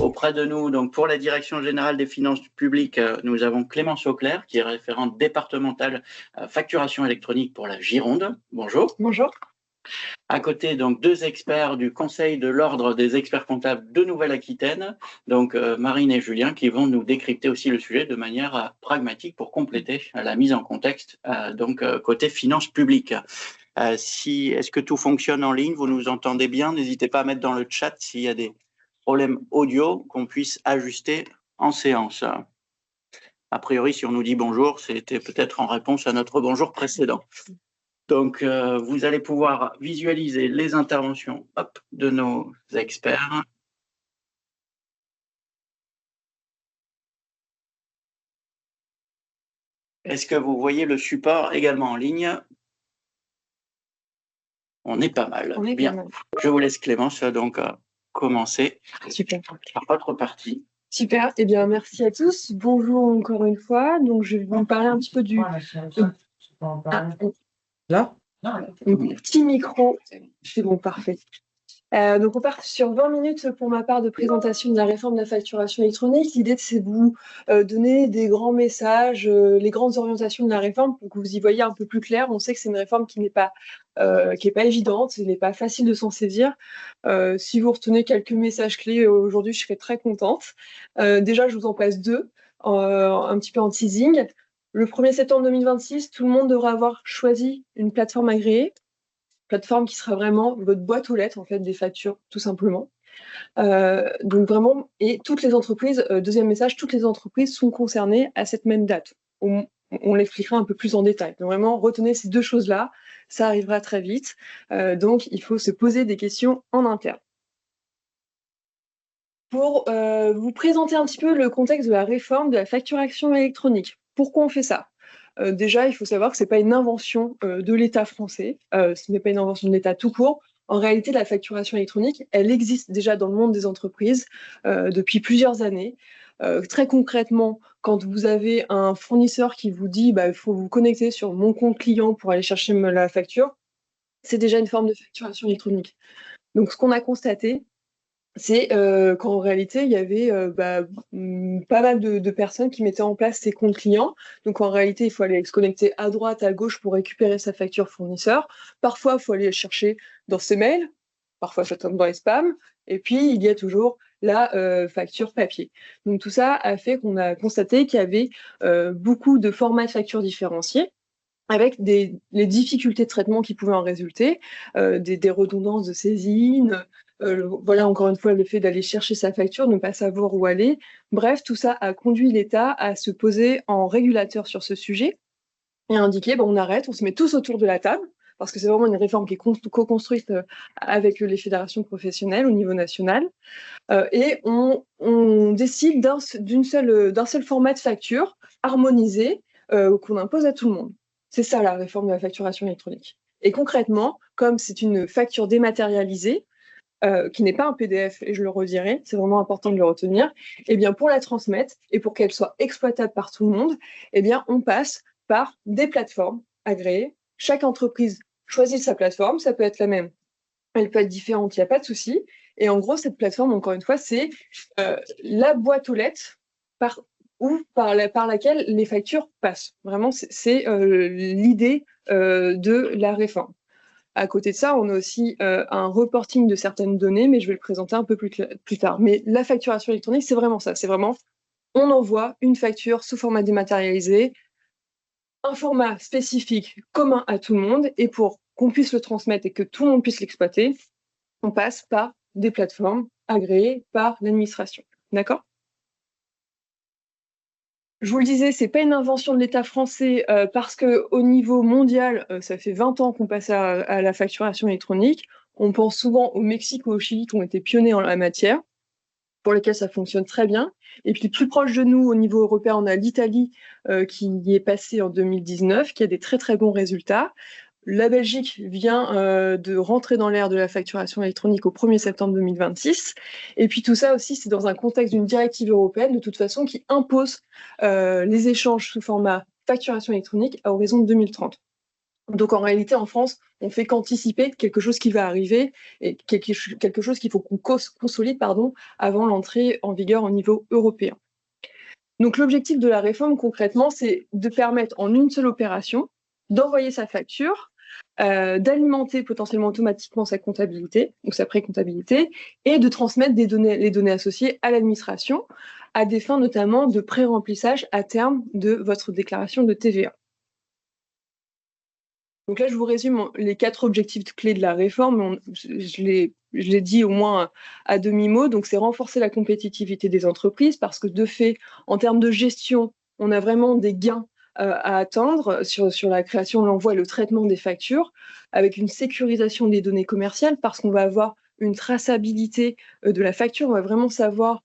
auprès de nous, donc pour la Direction générale des finances publiques, nous avons Clémence Auclair, qui est référente départementale facturation électronique pour la Gironde. Bonjour. Bonjour. À côté, donc, deux experts du Conseil de l'Ordre des experts comptables de Nouvelle-Aquitaine, donc Marine et Julien, qui vont nous décrypter aussi le sujet de manière pragmatique pour compléter la mise en contexte, donc côté finances publiques. Est-ce que tout fonctionne en ligne? Vous nous entendez bien? N'hésitez pas à mettre dans le chat s'il y a des problèmes audio qu'on puisse ajuster en séance. A priori, si on nous dit bonjour, c'était peut-être en réponse à notre bonjour précédent. Donc, vous allez pouvoir visualiser les interventions de nos experts. Est-ce que vous voyez le support également en ligne? On est pas mal. On est bien. pas mal. Je vous laisse Clémence donc commencer. Super. Par votre partie. Super. Eh bien, merci à tous. Bonjour encore une fois. Donc, je vais vous parler un petit peu du. Là? Un petit micro. C'est bon, parfait. Donc, on part sur 20 minutes pour ma part de présentation de la réforme de la facturation électronique. L'idée, c'est de vous donner des grands messages, les grandes orientations de la réforme pour que vous y voyez un peu plus clair. On sait que c'est une réforme qui n'est pas évidente, il n'est pas facile de s'en saisir. Si vous retenez quelques messages clés aujourd'hui, je serai très contente. Déjà, je vous en passe deux, un petit peu en teasing. Le 1er septembre 2026, tout le monde devra avoir choisi une plateforme agréée. Plateforme qui sera vraiment votre boîte aux lettres en fait des factures tout simplement. Donc vraiment, et toutes les entreprises, deuxième message, toutes les entreprises sont concernées à cette même date. On l'expliquera un peu plus en détail. Donc vraiment, retenez ces deux choses-là, ça arrivera très vite. Donc il faut se poser des questions en interne. Pour vous présenter un petit peu le contexte de la réforme de la facturation électronique. Pourquoi on fait ça? Déjà, il faut savoir que ce n'est pas une invention de l'État français, ce n'est pas une invention de l'État tout court. En réalité, la facturation électronique, elle existe déjà dans le monde des entreprises depuis plusieurs années. Très concrètement, quand vous avez un fournisseur qui vous dit il faut vous connecter sur mon compte client pour aller chercher la facture, c'est déjà une forme de facturation électronique. Donc, ce qu'on a constaté, c'est qu'en réalité, il y avait pas mal de personnes qui mettaient en place ces comptes clients. Donc en réalité, il faut aller se connecter à droite, à gauche pour récupérer sa facture fournisseur. Parfois, il faut aller chercher dans ses mails. Parfois, ça tombe dans les spams. Et puis, il y a toujours la facture papier. Donc tout ça a fait qu'on a constaté qu'il y avait beaucoup de formats de factures différenciés, avec les difficultés de traitement qui pouvaient en résulter, des redondances de saisine, voilà, encore une fois, le fait d'aller chercher sa facture, ne pas savoir où aller. Bref, tout ça a conduit l'État à se poser en régulateur sur ce sujet et à indiquer, on arrête, on se met tous autour de la table, parce que c'est vraiment une réforme qui est co-construite avec les fédérations professionnelles au niveau national, et on décide d'un seul format de facture harmonisé qu'on impose à tout le monde. C'est ça la réforme de la facturation électronique. Et concrètement, comme c'est une facture dématérialisée, qui n'est pas un PDF, et je le redirai, c'est vraiment important de le retenir, eh bien pour la transmettre et pour qu'elle soit exploitable par tout le monde, eh bien on passe par des plateformes agréées. Chaque entreprise choisit sa plateforme, ça peut être la même, elle peut être différente, il n'y a pas de souci. Et en gros, cette plateforme, encore une fois, c'est la boîte aux lettres par laquelle les factures passent. Vraiment, c'est l'idée de la réforme. À côté de ça, on a aussi un reporting de certaines données, mais je vais le présenter un peu plus tard. Mais la facturation électronique, c'est vraiment ça. C'est vraiment, on envoie une facture sous format dématérialisé, un format spécifique commun à tout le monde, et pour qu'on puisse le transmettre et que tout le monde puisse l'exploiter, on passe par des plateformes agréées par l'administration. D'accord ? Je vous le disais, c'est pas une invention de l'État français parce qu'au niveau mondial, ça fait 20 ans qu'on passe à la facturation électronique. On pense souvent au Mexique ou au Chili qui ont été pionniers en la matière, pour lesquels ça fonctionne très bien. Et puis plus proche de nous, au niveau européen, on a l'Italie qui y est passée en 2019, qui a des très très bons résultats. La Belgique vient de rentrer dans l'ère de la facturation électronique au 1er septembre 2026. Et puis tout ça aussi, c'est dans un contexte d'une directive européenne, de toute façon, qui impose les échanges sous format facturation électronique à horizon de 2030. Donc en réalité, en France, on fait qu'anticiper quelque chose qui va arriver et quelque chose qu'il faut qu'on consolide avant l'entrée en vigueur au niveau européen. Donc l'objectif de la réforme, concrètement, c'est de permettre en une seule opération d'envoyer sa facture, d'alimenter potentiellement automatiquement sa comptabilité, ou sa pré-comptabilité, et de transmettre les données associées à l'administration, à des fins notamment de pré-remplissage à terme de votre déclaration de TVA. Donc là, je vous résume les 4 objectifs clés de la réforme. Je l'ai dit au moins à demi-mot. Donc, c'est renforcer la compétitivité des entreprises parce que de fait, en termes de gestion, on a vraiment des gains à attendre sur la création, l'envoi et le traitement des factures, avec une sécurisation des données commerciales parce qu'on va avoir une traçabilité de la facture. On va vraiment savoir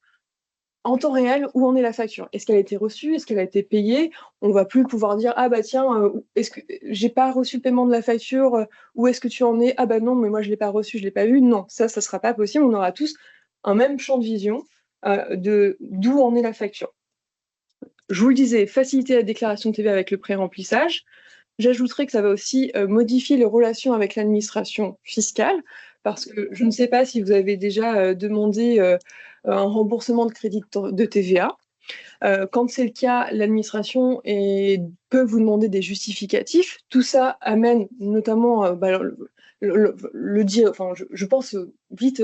en temps réel où en est la facture. Est-ce qu'elle a été reçue? Est-ce qu'elle a été payée? On va plus pouvoir dire ah bah tiens, est-ce que j'ai pas reçu le paiement de la facture? Où est-ce que tu en es? Ah bah non, mais moi je l'ai pas reçu, je l'ai pas vu. Non, ça sera pas possible. On aura tous un même champ de vision de d'où en est la facture. Je vous le disais, faciliter la déclaration de TVA avec le pré-remplissage. J'ajouterais que ça va aussi modifier les relations avec l'administration fiscale, parce que je ne sais pas si vous avez déjà demandé un remboursement de crédit de TVA. Quand c'est le cas, l'administration peut vous demander des justificatifs. Tout ça amène notamment, je pense vite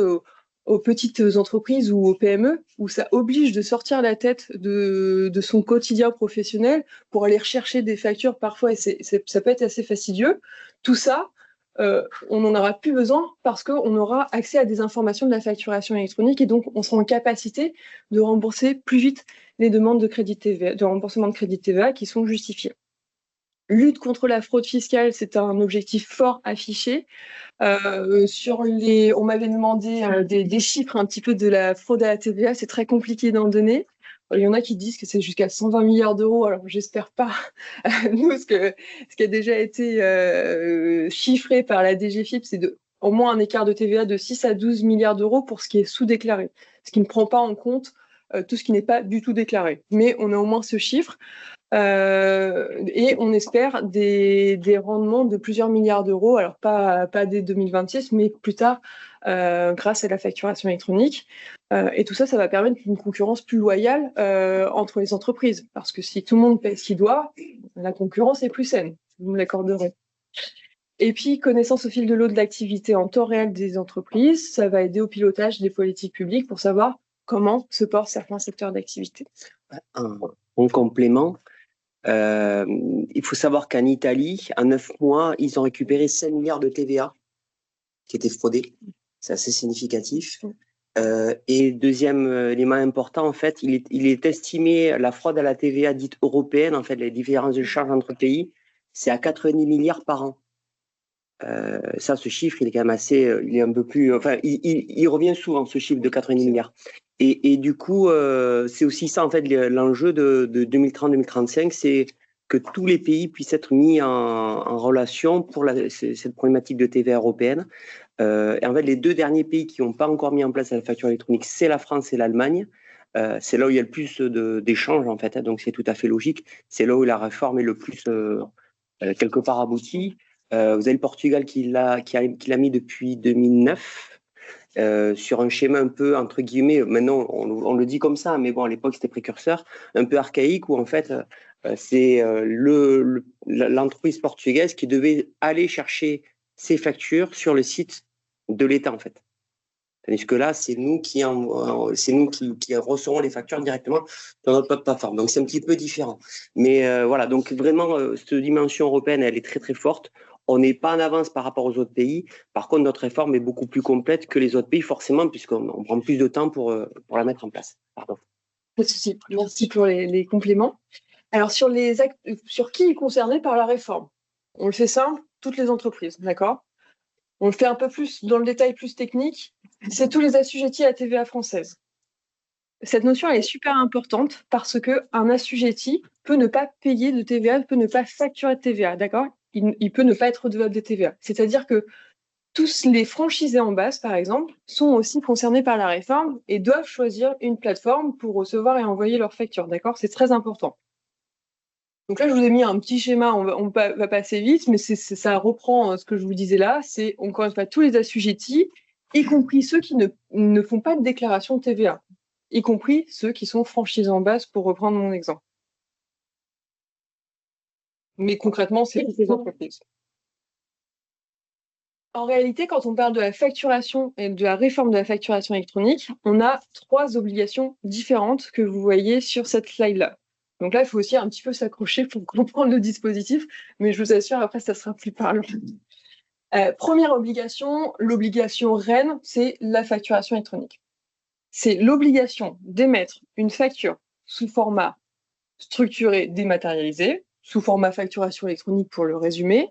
aux petites entreprises ou aux PME, où ça oblige de sortir la tête de son quotidien professionnel pour aller rechercher des factures parfois, et ça peut être assez fastidieux. Tout ça, on n'en aura plus besoin parce qu'on aura accès à des informations de la facturation électronique et donc on sera en capacité de rembourser plus vite les demandes de crédit TVA, de remboursement de crédit TVA qui sont justifiées. Lutte contre la fraude fiscale, c'est un objectif fort affiché. On m'avait demandé des chiffres un petit peu de la fraude à la TVA, c'est très compliqué d'en donner. Il y en a qui disent que c'est jusqu'à 120 milliards d'euros, alors j'espère pas. Nous, ce qui a déjà été chiffré par la DGFiP, c'est au moins un écart de TVA de 6 à 12 milliards d'euros pour ce qui est sous-déclaré, ce qui ne prend pas en compte tout ce qui n'est pas du tout déclaré. Mais on a au moins ce chiffre. Et on espère des rendements de plusieurs milliards d'euros, alors pas dès 2026, mais plus tard, grâce à la facturation électronique. Et tout ça, ça va permettre une concurrence plus loyale entre les entreprises. Parce que si tout le monde paie ce qu'il doit, la concurrence est plus saine, vous me l'accorderez. Et puis, connaissance au fil de l'eau de l'activité en temps réel des entreprises, ça va aider au pilotage des politiques publiques pour savoir comment se portent certains secteurs d'activité. En complément, il faut savoir qu'en Italie, en 9 mois, ils ont récupéré 5 milliards de TVA qui étaient fraudés. C'est assez significatif. Et deuxième élément important, en fait, il est estimé la fraude à la TVA dite européenne, en fait, les différences de charges entre pays, c'est à 90 milliards par an. Ça, ce chiffre, il est quand même assez, il est un peu plus, enfin, il revient souvent, ce chiffre de 90 milliards. Et du coup, c'est aussi ça, en fait, l'enjeu de 2030-2035, c'est que tous les pays puissent être mis en relation pour cette problématique de TVA européenne. Et en fait, les 2 derniers pays qui n'ont pas encore mis en place la facture électronique, c'est la France et l'Allemagne. C'est là où il y a le plus d'échanges, en fait, hein, donc c'est tout à fait logique. C'est là où la réforme est le plus, quelque part, aboutie. Vous avez le Portugal qui l'a mis depuis 2009. Sur un schéma un peu, entre guillemets, maintenant on le dit comme ça, mais bon, à l'époque c'était précurseur, un peu archaïque, où en fait c'est l'entreprise portugaise qui devait aller chercher ses factures sur le site de l'État, en fait. Tandis que là, c'est nous qui recevons les factures directement dans notre plateforme. Donc c'est un petit peu différent. Mais voilà, donc vraiment, cette dimension européenne, elle est très très forte. On n'est pas en avance par rapport aux autres pays. Par contre, notre réforme est beaucoup plus complète que les autres pays, forcément, puisqu'on prend plus de temps pour la mettre en place. Pardon. Pas de souci. Merci pour les compléments. Alors, sur qui est concerné par la réforme? On le fait simple, toutes les entreprises, d'accord? On le fait un peu plus dans le détail plus technique. C'est tous les assujettis à la TVA française. Cette notion elle est super importante parce qu'un assujetti peut ne pas payer de TVA, peut ne pas facturer de TVA, d'accord? Il peut ne pas être redevable de TVA. C'est-à-dire que tous les franchisés en base, par exemple, sont aussi concernés par la réforme et doivent choisir une plateforme pour recevoir et envoyer leurs factures, d'accord? C'est très important. Donc là, je vous ai mis un petit schéma, va passer vite, mais ça reprend ce que je vous disais là. C'est encore une fois tous les assujettis, y compris ceux qui ne font pas de déclaration de TVA, y compris ceux qui sont franchisés en base, pour reprendre mon exemple. Mais concrètement, c'est toutes les entreprises. En réalité, quand on parle de la facturation et de la réforme de la facturation électronique, on a 3 obligations différentes que vous voyez sur cette slide-là. Donc là, il faut aussi un petit peu s'accrocher pour comprendre le dispositif, mais je vous assure, après, ça sera plus parlant. Première obligation, l'obligation reine, c'est la facturation électronique. C'est l'obligation d'émettre une facture sous format structuré dématérialisé, sous format facturation électronique pour le résumer,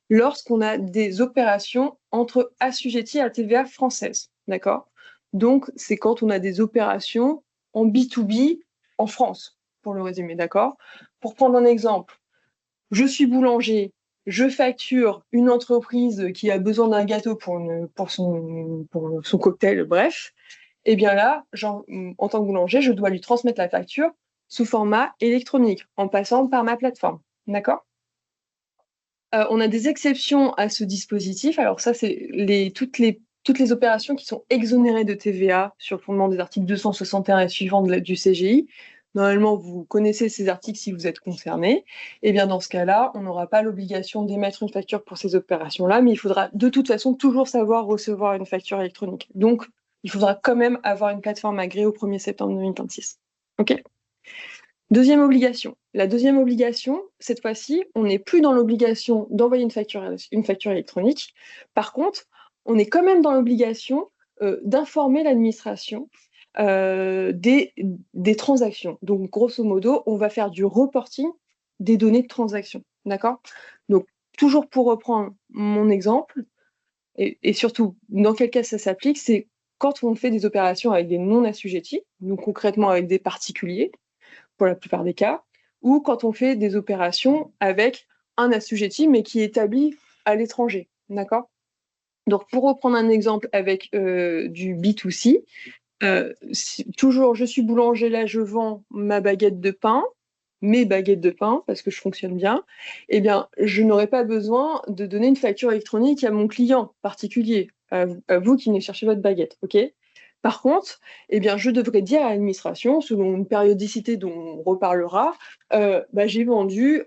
lorsqu'on a des opérations entre assujettis à la TVA française. D'accord? Donc, c'est quand on a des opérations en B2B en France, pour le résumer. D'accord? Pour prendre un exemple, je suis boulanger, je facture une entreprise qui a besoin d'un gâteau pour son cocktail, bref. Et bien là, en tant que boulanger, je dois lui transmettre la facture sous format électronique, en passant par ma plateforme. D'accord? On a des exceptions à ce dispositif. Alors ça, c'est toutes les opérations qui sont exonérées de TVA sur le fondement des articles 261 et suivants du CGI. Normalement, vous connaissez ces articles si vous êtes concerné. Et bien dans ce cas-là, on n'aura pas l'obligation d'émettre une facture pour ces opérations-là, mais il faudra de toute façon toujours savoir recevoir une facture électronique. Donc, il faudra quand même avoir une plateforme agréée au 1er septembre 2026. OK ? Deuxième obligation. La deuxième obligation, cette fois-ci, on n'est plus dans l'obligation d'envoyer une facture électronique. Par contre, on est quand même dans l'obligation d'informer l'administration des transactions. Donc, grosso modo, on va faire du reporting des données de transaction. D'accord? Donc, toujours pour reprendre mon exemple, et surtout, dans quel cas ça s'applique, c'est quand on fait des opérations avec des non-assujettis, donc concrètement avec des particuliers, pour la plupart des cas, ou quand on fait des opérations avec un assujetti, mais qui est établi à l'étranger. D'accord? Donc, pour reprendre un exemple avec du B2C, toujours, je suis boulanger, là, je vends ma baguette de pain, mes baguettes de pain, parce que je fonctionne bien, eh bien, je n'aurai pas besoin de donner une facture électronique à mon client particulier, à vous qui venez chercher votre baguette, ok? Par contre, eh bien, je devrais dire à l'administration, selon une périodicité dont on reparlera, j'ai vendu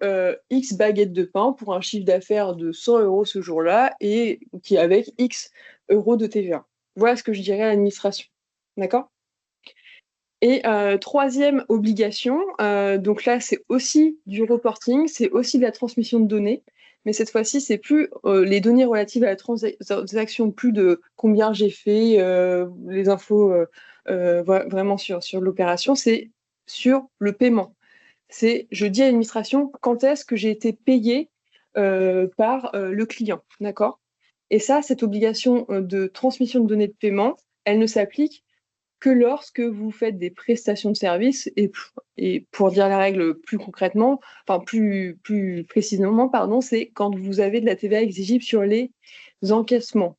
X baguettes de pain pour un chiffre d'affaires de 100 € ce jour-là et qui avec X euros de TVA. Voilà ce que je dirais à l'administration. D'accord? Et troisième obligation, donc là, c'est aussi du reporting, c'est aussi de la transmission de données, mais cette fois-ci, c'est plus les données relatives à la transaction, plus de combien j'ai fait, les infos vraiment sur l'opération, c'est sur le paiement. C'est, je dis à l'administration, quand est-ce que j'ai été payé par le client, d'accord? Et ça, cette obligation de transmission de données de paiement, elle ne s'applique que lorsque vous faites des prestations de services et pour dire la règle plus concrètement, enfin plus précisément, pardon, c'est quand vous avez de la TVA exigible sur les encaissements.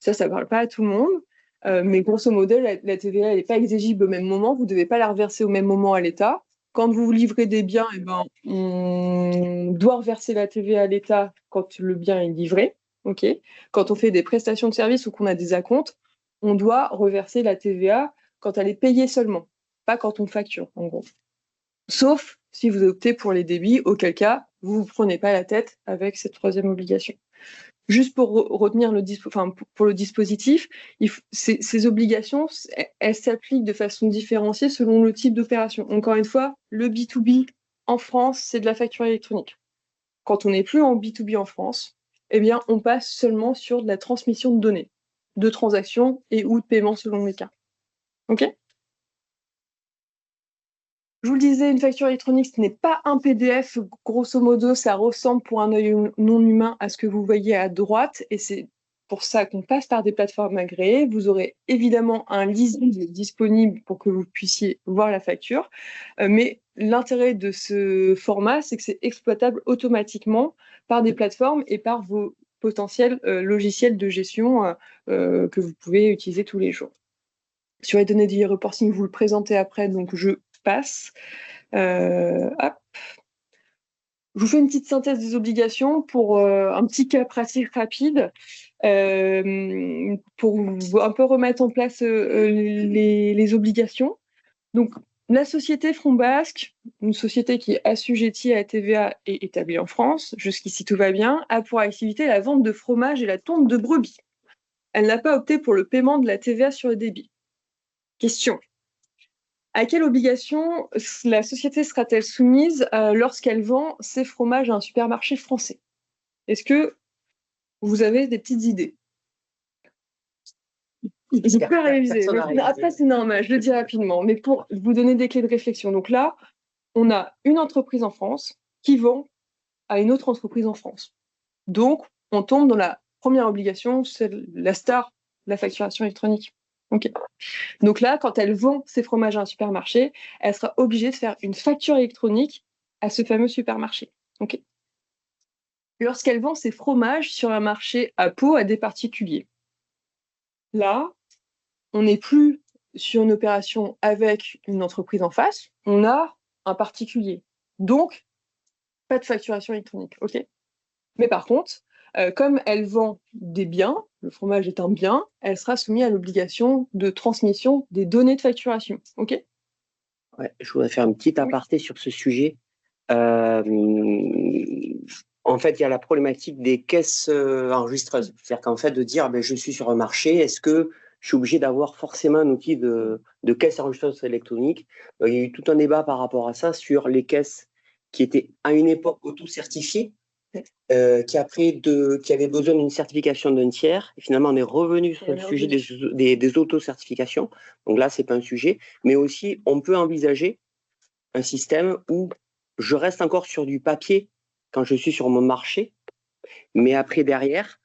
Ça parle pas à tout le monde, mais grosso modo, la TVA n'est pas exigible au même moment, vous ne devez pas la reverser au même moment à l'État. Quand vous livrez des biens, eh ben, on doit reverser la TVA à l'État quand le bien est livré. Okay. Quand on fait des prestations de services ou qu'on a des acomptes, on doit reverser la TVA quand elle est payée seulement, pas quand on facture, en gros. Sauf si vous optez pour les débits, auquel cas, vous ne vous prenez pas la tête avec cette troisième obligation. Juste pour retenir pour le dispositif, ces obligations, elles s'appliquent de façon différenciée selon le type d'opération. Encore une fois, le B2B en France, c'est de la facture électronique. Quand on n'est plus en B2B en France, eh bien, on passe seulement sur de la transmission de données, de transactions et ou de paiement selon les cas. OK ? Je vous le disais, une facture électronique, ce n'est pas un PDF. Grosso modo, ça ressemble pour un œil non humain à ce que vous voyez à droite. Et c'est pour ça qu'on passe par des plateformes agréées. Vous aurez évidemment un leasing disponible pour que vous puissiez voir la facture. Mais l'intérêt de ce format, c'est que c'est exploitable automatiquement par des plateformes et par vos potentiels logiciels de gestion que vous pouvez utiliser tous les jours. Sur les données du reporting, vous le présentez après, donc je passe. Hop. Je vous fais une petite synthèse des obligations pour un petit cas pratique rapide, pour un peu remettre en place les obligations. Donc, la société Front Basque, une société qui est assujettie à la TVA et établie en France, jusqu'ici tout va bien, a pour activité la vente de fromage et la tonte de brebis. Elle n'a pas opté pour le paiement de la TVA sur le débit. Question. À quelle obligation la société sera-t-elle soumise lorsqu'elle vend ses fromages à un supermarché français? Est-ce que vous avez des petites idées? Je peux réviser. Après, c'est normal, je le dis rapidement. Mais pour vous donner des clés de réflexion. Donc là, on a une entreprise en France qui vend à une autre entreprise en France. Donc, on tombe dans la première obligation, c'est la star, la facturation électronique. Okay. Donc là, quand elle vend ses fromages à un supermarché, elle sera obligée de faire une facture électronique à ce fameux supermarché. Okay. Lorsqu'elle vend ses fromages sur un marché à Pau à des particuliers, là, on n'est plus sur une opération avec une entreprise en face, on a un particulier. Donc, pas de facturation électronique. Okay. Mais par contre, comme elle vend des biens, le fromage est un bien, elle sera soumise à l'obligation de transmission des données de facturation. OK? Ouais, je voudrais faire un petit aparté sur ce sujet. En fait, il y a la problématique des caisses enregistreuses. C'est-à-dire qu'en fait, de dire, je suis sur un marché, est-ce que je suis obligé d'avoir forcément un outil de caisse enregistreuse électronique? Il y a eu tout un débat par rapport à ça sur les caisses qui étaient à une époque auto-certifiées, qui avaient besoin d'une certification d'un tiers. Et finalement, on est revenu sur le sujet des auto-certifications. Donc là, c'est pas un sujet. Mais aussi, on peut envisager un système où je reste encore sur du papier quand je suis sur mon marché, mais après, derrière,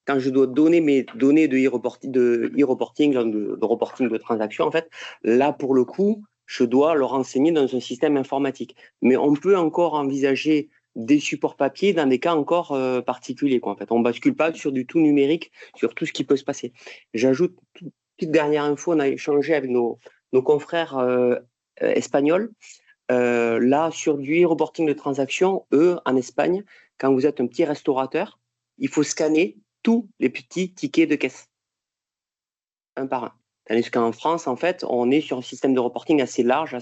quand je dois donner mes données de e-reporting, de reporting de transaction, en fait, là, pour le coup, je dois le renseigner dans un système informatique. Mais on peut encore envisager des supports papier dans des cas encore particuliers, quoi. En fait, on bascule pas sur du tout numérique, sur tout ce qui peut se passer. J'ajoute une petite dernière info, on a échangé avec nos confrères espagnols. Là, sur du reporting de transaction, eux, en Espagne, quand vous êtes un petit restaurateur, il faut scanner tous les petits tickets de caisse, un par un. Tandis qu'en France, en fait, on est sur un système de reporting assez large,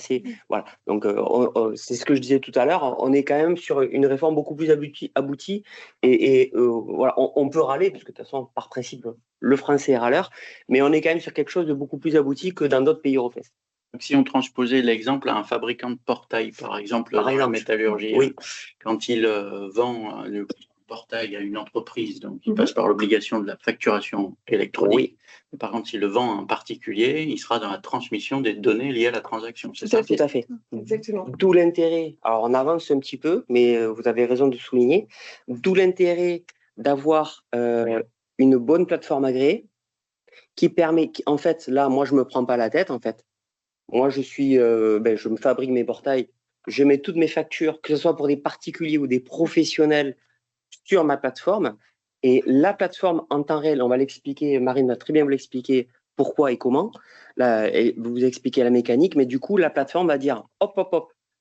voilà. Donc, c'est ce que je disais tout à l'heure, on est quand même sur une réforme beaucoup plus aboutie et voilà, on peut râler, parce que de toute façon, par principe, le français est râleur, mais on est quand même sur quelque chose de beaucoup plus abouti que dans d'autres pays européens. Donc, si on transposait l'exemple à un fabricant de portail, par exemple, dans la métallurgie, oui. Quand il vend le portail à une entreprise, donc il passe par l'obligation de la facturation électronique. Oui. Mais par contre, s'il le vend à un particulier, il sera dans la transmission des données liées à la transaction. C'est ça? Tout à fait. Exactement. D'où l'intérêt, alors on avance un petit peu, mais vous avez raison de souligner, d'où l'intérêt d'avoir une bonne plateforme agréée qui permet, en fait, là, moi, je me prends pas la tête, en fait. Moi, je me fabrique mes portails, je mets toutes mes factures, que ce soit pour des particuliers ou des professionnels, sur ma plateforme. Et la plateforme en temps réel, on va l'expliquer, Marine va très bien vous l'expliquer pourquoi et comment. Là, vous expliquez la mécanique, mais du coup, la plateforme va dire hop,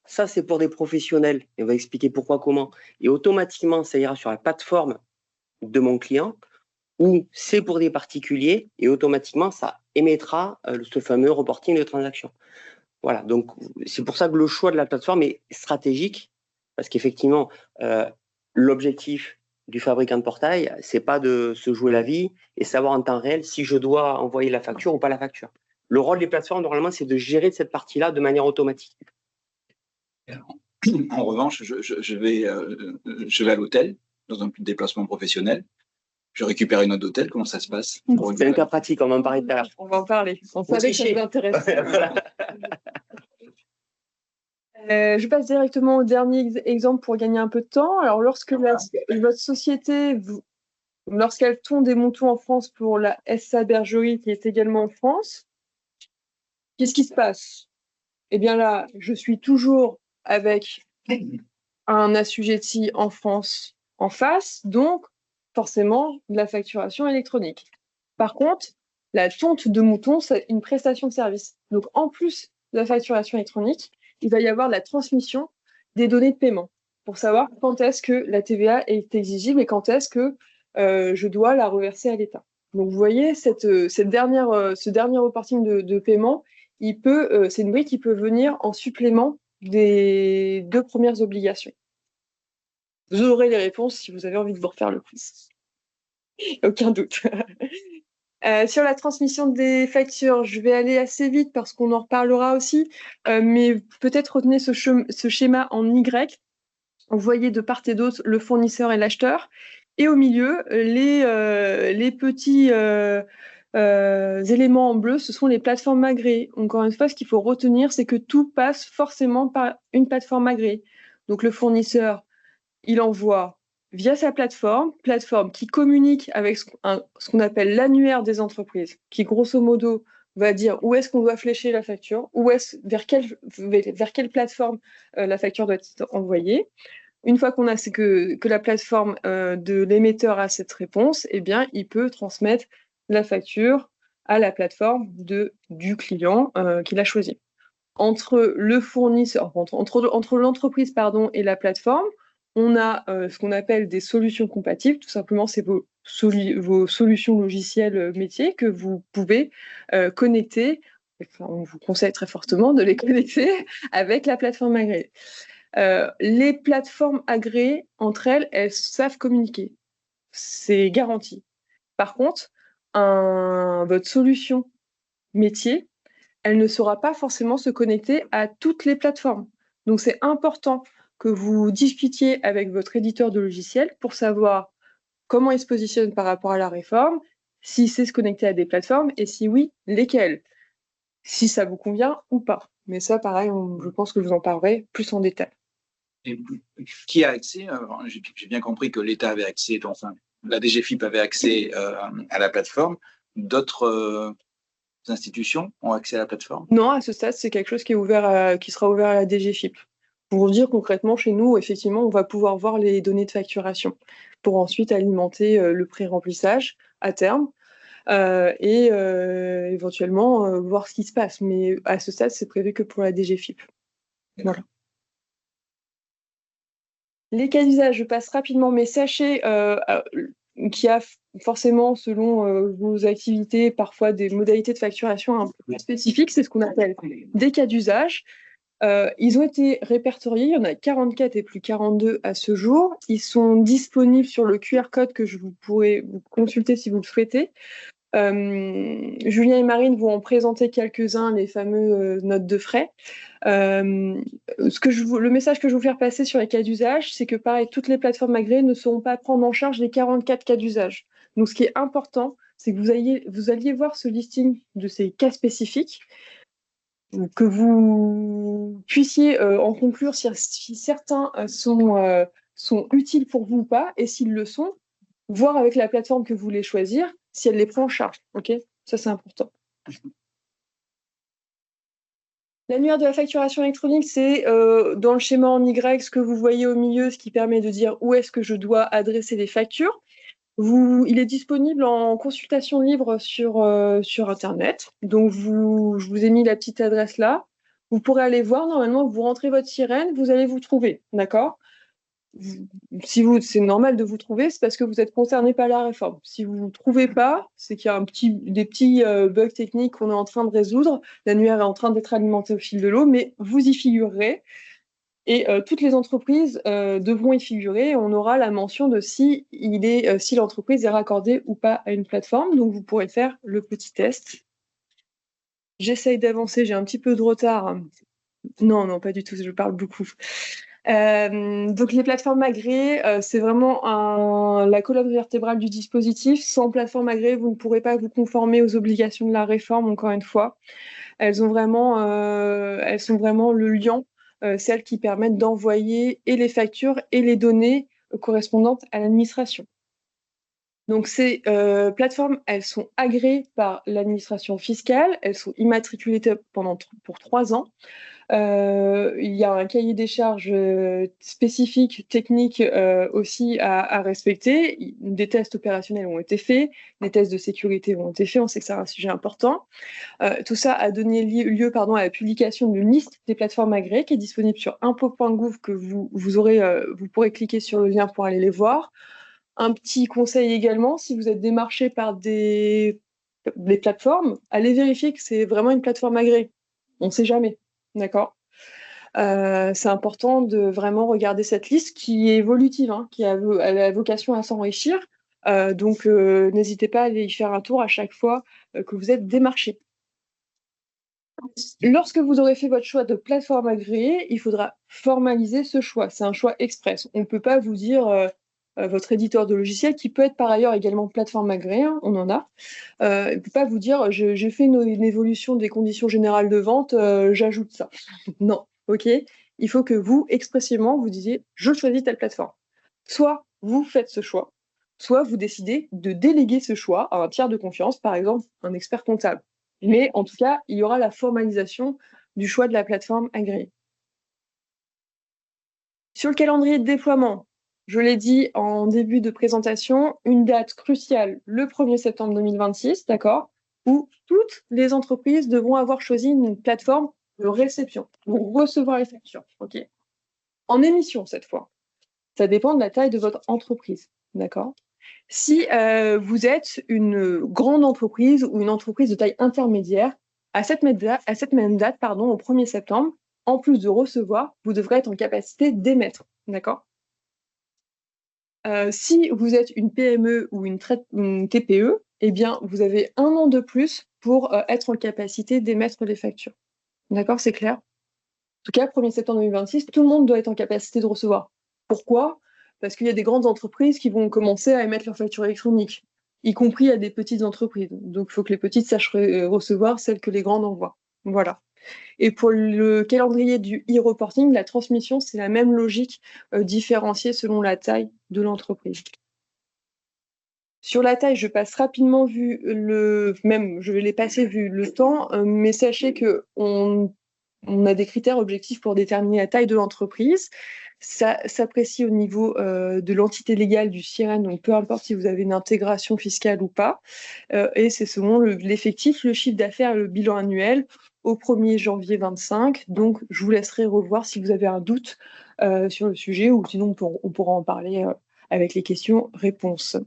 ça c'est pour des professionnels. Et on va expliquer pourquoi, comment. Et automatiquement, ça ira sur la plateforme de mon client, ou c'est pour des particuliers, et automatiquement, ça émettra ce fameux reporting de transaction. Voilà, donc c'est pour ça que le choix de la plateforme est stratégique, parce qu'effectivement, l'objectif du fabricant de portail, c'est pas de se jouer la vie et savoir en temps réel si je dois envoyer la facture ou pas la facture. Le rôle des plateformes, normalement, c'est de gérer cette partie-là de manière automatique. En revanche, je vais à l'hôtel, dans un déplacement professionnel. Je récupère une note d'hôtel. Comment ça se passe? C'est un cas pratique, on va en parler tout à l'heure. On va en parler. On savait que ça vous intéresse. Je passe directement au dernier exemple pour gagner un peu de temps. Alors, lorsque votre société, lorsqu'elle tourne des moutons en France pour la SA Bergerie, qui est également en France, qu'est-ce qui se passe? Eh bien là, je suis toujours avec un assujetti en France en face, donc forcément de la facturation électronique. Par contre, la tonte de mouton, c'est une prestation de service. Donc, en plus de la facturation électronique, il va y avoir la transmission des données de paiement. pour savoir quand est-ce que la TVA est exigible et quand est-ce que je dois la reverser à l'État. Donc, vous voyez, ce dernier reporting de paiement, c'est une brique qui peut venir en supplément des 2 premières obligations. Vous aurez les réponses si vous avez envie de vous refaire le quiz. Aucun doute. Sur la transmission des factures, je vais aller assez vite parce qu'on en reparlera aussi, mais peut-être retenez ce schéma en Y. Vous voyez de part et d'autre le fournisseur et l'acheteur. Et au milieu, les petits éléments en bleu, ce sont les plateformes agréées. Encore une fois, ce qu'il faut retenir, c'est que tout passe forcément par une plateforme agréée. Donc le fournisseur, il envoie via sa plateforme qui communique avec ce qu'on appelle l'annuaire des entreprises, qui grosso modo va dire où est-ce qu'on doit flécher la facture, vers quelle plateforme la facture doit être envoyée. Une fois qu'on a que la plateforme de l'émetteur a cette réponse, eh bien, il peut transmettre la facture à la plateforme du client qu'il a choisi. Entre le fournisseur, entre l'entreprise et la plateforme, on a ce qu'on appelle des solutions compatibles. Tout simplement, c'est vos solutions logicielles métiers que vous pouvez connecter. Enfin, on vous conseille très fortement de les connecter avec la plateforme agréée. Les plateformes agréées, entre elles savent communiquer. C'est garanti. Par contre, votre solution métier, elle ne saura pas forcément se connecter à toutes les plateformes. Donc, c'est important que vous discutiez avec votre éditeur de logiciel pour savoir comment il se positionne par rapport à la réforme, s'il sait se connecter à des plateformes et si oui, lesquelles, si ça vous convient ou pas. Mais ça, pareil, je pense que je vous en parlerai plus en détail. Et qui a accès? J'ai bien compris que l'État avait accès, enfin, la DGFiP avait accès à la plateforme. D'autres institutions ont accès à la plateforme? Non, à ce stade, c'est quelque chose qui sera ouvert à la DGFiP. Pour vous dire concrètement, chez nous, effectivement, on va pouvoir voir les données de facturation pour ensuite alimenter le pré-remplissage à terme et éventuellement voir ce qui se passe. Mais à ce stade, c'est prévu que pour la DGFiP. Voilà. Les cas d'usage, je passe rapidement, mais sachez qu'il y a forcément, selon vos activités, parfois des modalités de facturation un peu plus spécifiques. C'est ce qu'on appelle des cas d'usage. Ils ont été répertoriés, il y en a 44 et plus 42 à ce jour. Ils sont disponibles sur le QR code que vous pourrez vous consulter si vous le souhaitez. Julien et Marine vont en présenter quelques-uns, les fameux notes de frais. Le message que je veux vous faire passer sur les cas d'usage, c'est que pareil, toutes les plateformes agréées ne sauront pas prendre en charge les 44 cas d'usage. Donc, ce qui est important, c'est que vous alliez voir ce listing de ces cas spécifiques, que vous puissiez en conclure si certains sont utiles pour vous ou pas, et s'ils le sont, voir avec la plateforme que vous voulez choisir si elle les prend en charge. Ok, ça, c'est important. L'annuaire de la facturation électronique, c'est dans le schéma en Y, ce que vous voyez au milieu, ce qui permet de dire où est-ce que je dois adresser les factures. Il est disponible en consultation libre sur Internet. Donc, je vous ai mis la petite adresse là. Vous pourrez aller voir. Normalement, vous rentrez votre sirène, vous allez vous trouver. D'accord ? C'est normal de vous trouver, c'est parce que vous êtes concerné par la réforme. Si vous ne vous trouvez pas, c'est qu'il y a des petits bugs techniques qu'on est en train de résoudre. L'annuaire est en train d'être alimenté au fil de l'eau, mais vous y figurerez. Et toutes les entreprises devront y figurer. On aura la mention de si l'entreprise est raccordée ou pas à une plateforme. Donc, vous pourrez faire le petit test. J'essaye d'avancer, j'ai un petit peu de retard. Non, pas du tout, je parle beaucoup. Donc, les plateformes agréées, c'est vraiment la colonne vertébrale du dispositif. Sans plateforme agréée, vous ne pourrez pas vous conformer aux obligations de la réforme, encore une fois. Elles sont vraiment le lien, celles qui permettent d'envoyer et les factures et les données correspondantes à l'administration. Donc ces plateformes, elles sont agréées par l'administration fiscale, elles sont immatriculées pour 3 ans. Il y a un cahier des charges spécifique, technique aussi à respecter. Des tests opérationnels ont été faits, des tests de sécurité ont été faits, on sait que c'est un sujet important. Tout ça a donné lieu à la publication d'une liste des plateformes agréées qui est disponible sur impôts.gouv que vous pourrez cliquer sur le lien pour aller les voir. Un petit conseil également, si vous êtes démarché par des plateformes, allez vérifier que c'est vraiment une plateforme agréée. On ne sait jamais, d'accord? C'est important de vraiment regarder cette liste qui est évolutive, hein, qui a la vocation à s'enrichir. Donc, n'hésitez pas à aller y faire un tour à chaque fois que vous êtes démarché. Lorsque vous aurez fait votre choix de plateforme agréée, il faudra formaliser ce choix. C'est un choix express. On ne peut pas vous dire votre éditeur de logiciel, qui peut être par ailleurs également plateforme agréée, hein, on en a. Il ne peut pas vous dire j'ai fait une évolution des conditions générales de vente, j'ajoute ça. Non, ok. Il faut que vous, expressément, vous disiez je choisis telle plateforme. Soit vous faites ce choix, soit vous décidez de déléguer ce choix à un tiers de confiance, par exemple un expert comptable. Mais en tout cas, il y aura la formalisation du choix de la plateforme agréée. Sur le calendrier de déploiement, je l'ai dit en début de présentation, une date cruciale, le 1er septembre 2026, d'accord, où toutes les entreprises devront avoir choisi une plateforme de réception pour recevoir les factures. Ok. En émission, cette fois. Ça dépend de la taille de votre entreprise, d'accord? Si vous êtes une grande entreprise ou une entreprise de taille intermédiaire, à cette même date, au 1er septembre, en plus de recevoir, vous devrez être en capacité d'émettre. D'accord? Si vous êtes une PME ou une TPE, eh bien, vous avez 1 an de plus pour être en capacité d'émettre les factures. D'accord? C'est clair? En tout cas, 1er septembre 2026, tout le monde doit être en capacité de recevoir. Pourquoi? Parce qu'il y a des grandes entreprises qui vont commencer à émettre leurs factures électroniques, y compris à des petites entreprises. Donc, il faut que les petites sachent recevoir celles que les grandes envoient. Voilà. Et pour le calendrier du e-reporting, la transmission, c'est la même logique différenciée selon la taille de l'entreprise. Sur la taille, je passe rapidement je vais les passer vu le temps, mais sachez qu'on a des critères objectifs pour déterminer la taille de l'entreprise. Ça s'apprécie au niveau de l'entité légale du SIREN, donc peu importe si vous avez une intégration fiscale ou pas. Et c'est selon l'effectif, le chiffre d'affaires et le bilan annuel au 1er janvier 25. Donc, je vous laisserai revoir si vous avez un doute sur le sujet, ou sinon on pourra en parler avec les questions-réponses.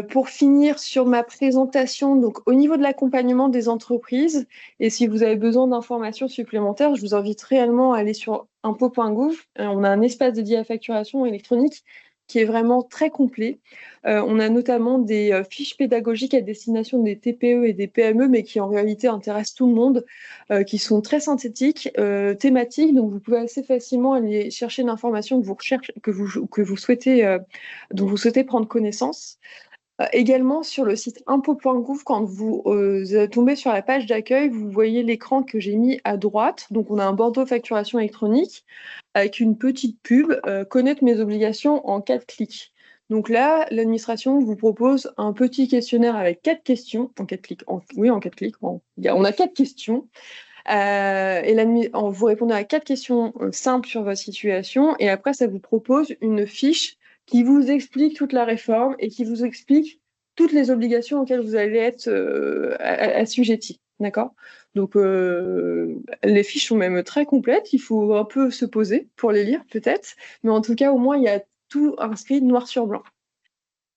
Pour finir sur ma présentation, donc au niveau de l'accompagnement des entreprises, et si vous avez besoin d'informations supplémentaires, je vous invite réellement à aller sur impôts.gouv. On a un espace dédié à la facturation électronique qui est vraiment très complet. On a notamment des fiches pédagogiques à destination des TPE et des PME, mais qui en réalité intéressent tout le monde, qui sont très synthétiques, thématiques, donc vous pouvez assez facilement aller chercher l'information que vous souhaitez, dont vous souhaitez prendre connaissance. Également, sur le site impôts.gouv, quand vous tombez sur la page d'accueil, vous voyez l'écran que j'ai mis à droite. Donc, on a un bandeau facturation électronique avec une petite pub, connaître mes obligations en 4 clics. Donc là, l'administration vous propose un petit questionnaire avec 4 questions. En 4 clics. Oui, en 4 clics. On a 4 questions. Vous répondez à 4 questions simples sur votre situation. Et après, ça vous propose une fiche qui vous explique toute la réforme et qui vous explique toutes les obligations auxquelles vous allez être assujettis. D'accord? Donc, les fiches sont même très complètes. Il faut un peu se poser pour les lire, peut-être. Mais en tout cas, au moins, il y a tout inscrit noir sur blanc.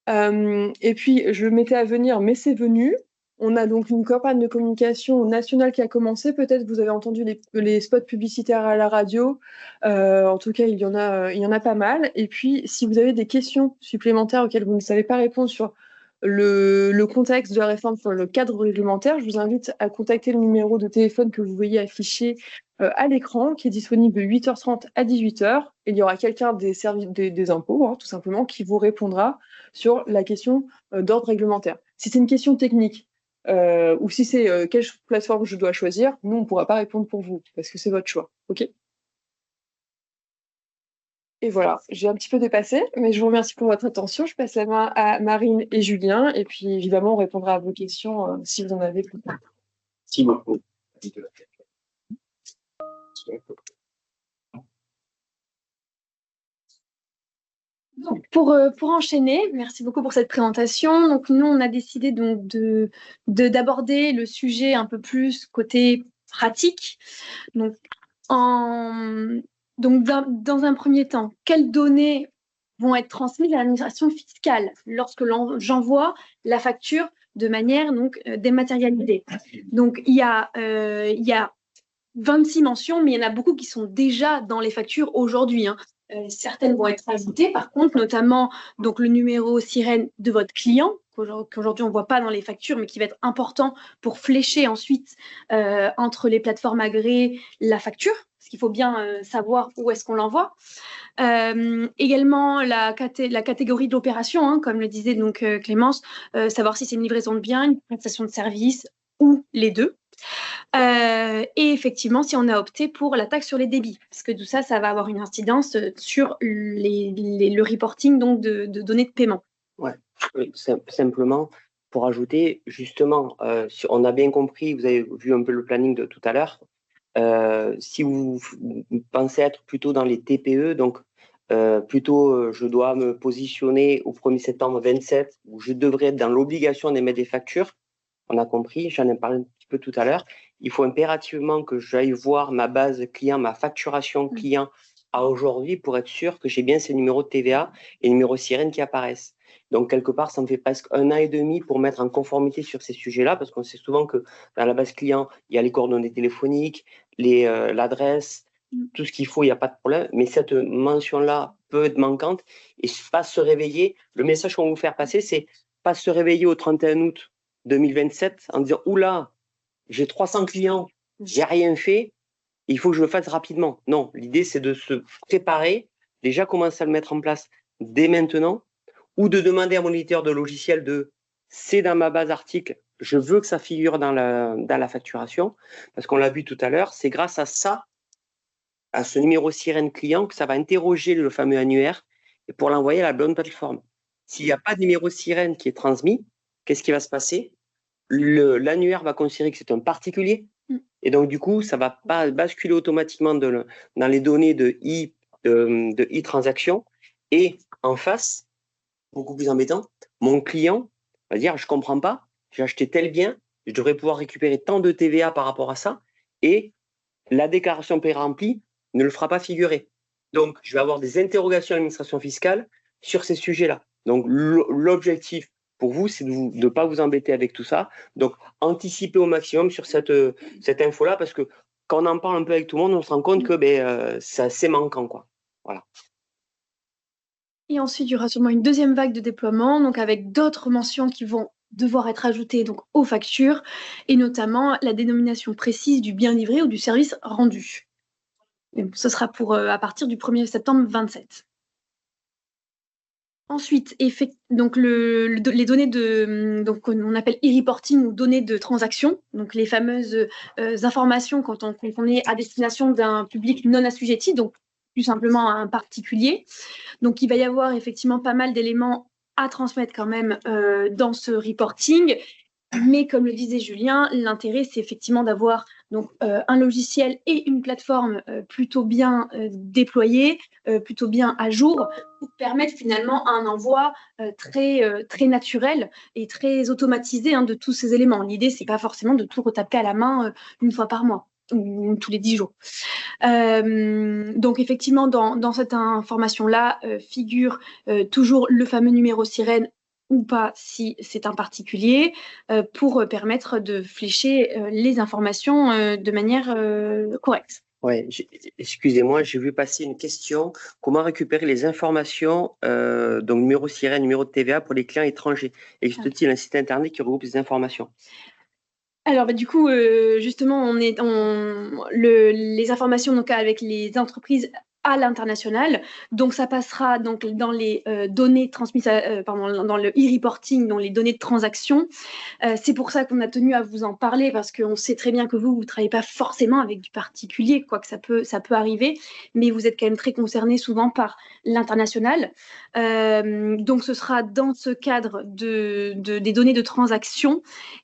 Et puis, je le mettais à venir, mais c'est venu. On a donc une campagne de communication nationale qui a commencé. Peut-être vous avez entendu les spots publicitaires à la radio. En tout cas, il y en a pas mal. Et puis, si vous avez des questions supplémentaires auxquelles vous ne savez pas répondre sur le contexte de la réforme, sur le cadre réglementaire, je vous invite à contacter le numéro de téléphone que vous voyez affiché à l'écran, qui est disponible de 8h30 à 18h. Il y aura quelqu'un des services des impôts, hein, tout simplement, qui vous répondra sur la question d'ordre réglementaire. Si c'est une question technique, ou si c'est quelle plateforme je dois choisir, nous, on ne pourra pas répondre pour vous, parce que c'est votre choix. OK ? Et voilà, j'ai un petit peu dépassé, mais je vous remercie pour votre attention. Je passe la main à Marine et Julien, et puis évidemment, on répondra à vos questions si vous en avez plus tard. Si beaucoup. Donc, pour enchaîner, merci beaucoup pour cette présentation. Donc, nous, on a décidé donc d'aborder le sujet un peu plus côté pratique. Donc, dans un premier temps, quelles données vont être transmises à l'administration fiscale lorsque j'envoie la facture de manière dématérialisée. Donc, il y a 26 mentions, mais il y en a beaucoup qui sont déjà dans les factures aujourd'hui. Certaines vont être ajoutées, par contre, notamment donc, le numéro sirène de votre client, qu'aujourd'hui on ne voit pas dans les factures, mais qui va être important pour flécher ensuite entre les plateformes agréées la facture, parce qu'il faut bien savoir où est-ce qu'on l'envoie. Également, la catégorie de l'opération, comme le disait donc Clémence, savoir si c'est une livraison de biens, une prestation de service ou les deux. Et effectivement, si on a opté pour la taxe sur les débits, parce que tout ça, ça va avoir une incidence sur le reporting donc de données de paiement. Ouais, simplement pour ajouter, justement, on a bien compris, vous avez vu un peu le planning de tout à l'heure. Si vous pensez être plutôt dans les TPE, donc plutôt je dois me positionner au 1er septembre 27, où je devrais être dans l'obligation d'émettre des factures. On a compris, j'en ai parlé un petit peu tout à l'heure. Il faut impérativement que j'aille voir ma base client, ma facturation client à aujourd'hui pour être sûr que j'ai bien ces numéros de TVA et numéros sirène qui apparaissent. Donc, quelque part, ça me fait presque 1 an et demi pour mettre en conformité sur ces sujets-là, parce qu'on sait souvent que dans la base client, il y a les coordonnées téléphoniques, l'adresse, tout ce qu'il faut, il n'y a pas de problème. Mais cette mention-là peut être manquante et pas se réveiller. Le message qu'on va vous faire passer, c'est pas se réveiller au 31 août 2027 en disant « Oula, j'ai 300 clients, j'ai rien fait, il faut que je le fasse rapidement. » Non, l'idée, c'est de se préparer, déjà commencer à le mettre en place dès maintenant, ou de demander à mon éditeur de logiciel de « c'est dans ma base article, je veux que ça figure dans la facturation », parce qu'on l'a vu tout à l'heure, c'est grâce à ça, à ce numéro sirène client, que ça va interroger le fameux annuaire et pour l'envoyer à la bonne plateforme. S'il n'y a pas de numéro sirène qui est transmis, qu'est-ce qui va se passer? L'annuaire va considérer que c'est un particulier et donc du coup, ça ne va pas basculer automatiquement dans les données de e-transaction et en face, beaucoup plus embêtant, mon client va dire « je ne comprends pas, j'ai acheté tel bien, je devrais pouvoir récupérer tant de TVA par rapport à ça et la déclaration pré-remplie ne le fera pas figurer. » Donc, je vais avoir des interrogations à l'administration fiscale sur ces sujets-là. Donc, l'objectif pour vous, c'est de ne pas vous embêter avec tout ça. Donc, anticipez au maximum sur cette info-là, parce que quand on en parle un peu avec tout le monde, on se rend compte que c'est assez manquant, quoi. Voilà. Et ensuite, il y aura sûrement une deuxième vague de déploiement, donc avec d'autres mentions qui vont devoir être ajoutées donc, aux factures, et notamment la dénomination précise du bien livré ou du service rendu. Et ce sera à partir du 1er septembre 2027. Ensuite, donc les données donc on appelle e-reporting ou données de transaction, donc les fameuses informations quand on est à destination d'un public non assujetti, donc plus simplement à un particulier. Donc il va y avoir effectivement pas mal d'éléments à transmettre quand même dans ce reporting. Mais comme le disait Julien, l'intérêt, c'est effectivement d'avoir donc un logiciel et une plateforme plutôt bien déployés, plutôt bien à jour, pour permettre finalement un envoi très naturel et très automatisé de tous ces éléments. L'idée, c'est pas forcément de tout retaper à la main une fois par mois ou tous les 10 jours. Donc effectivement, dans cette information-là figure toujours le fameux numéro sirène ou pas si c'est un particulier, pour permettre de flécher les informations de manière correcte. Ouais, excusez-moi, j'ai vu passer une question. Comment récupérer les informations, donc numéro sirène, numéro de TVA pour les clients étrangers? Existe-t-il un site internet qui regroupe les informations? Alors, du coup, justement, les informations donc, avec les entreprises à l'international. Donc, ça passera donc dans les données transmises, dans le e-reporting, dans les données de transaction. C'est pour ça qu'on a tenu à vous en parler, parce qu'on sait très bien que vous ne travaillez pas forcément avec du particulier, quoique ça peut arriver, mais vous êtes quand même très concernés souvent par l'international. Donc, ce sera dans ce cadre des données de transaction,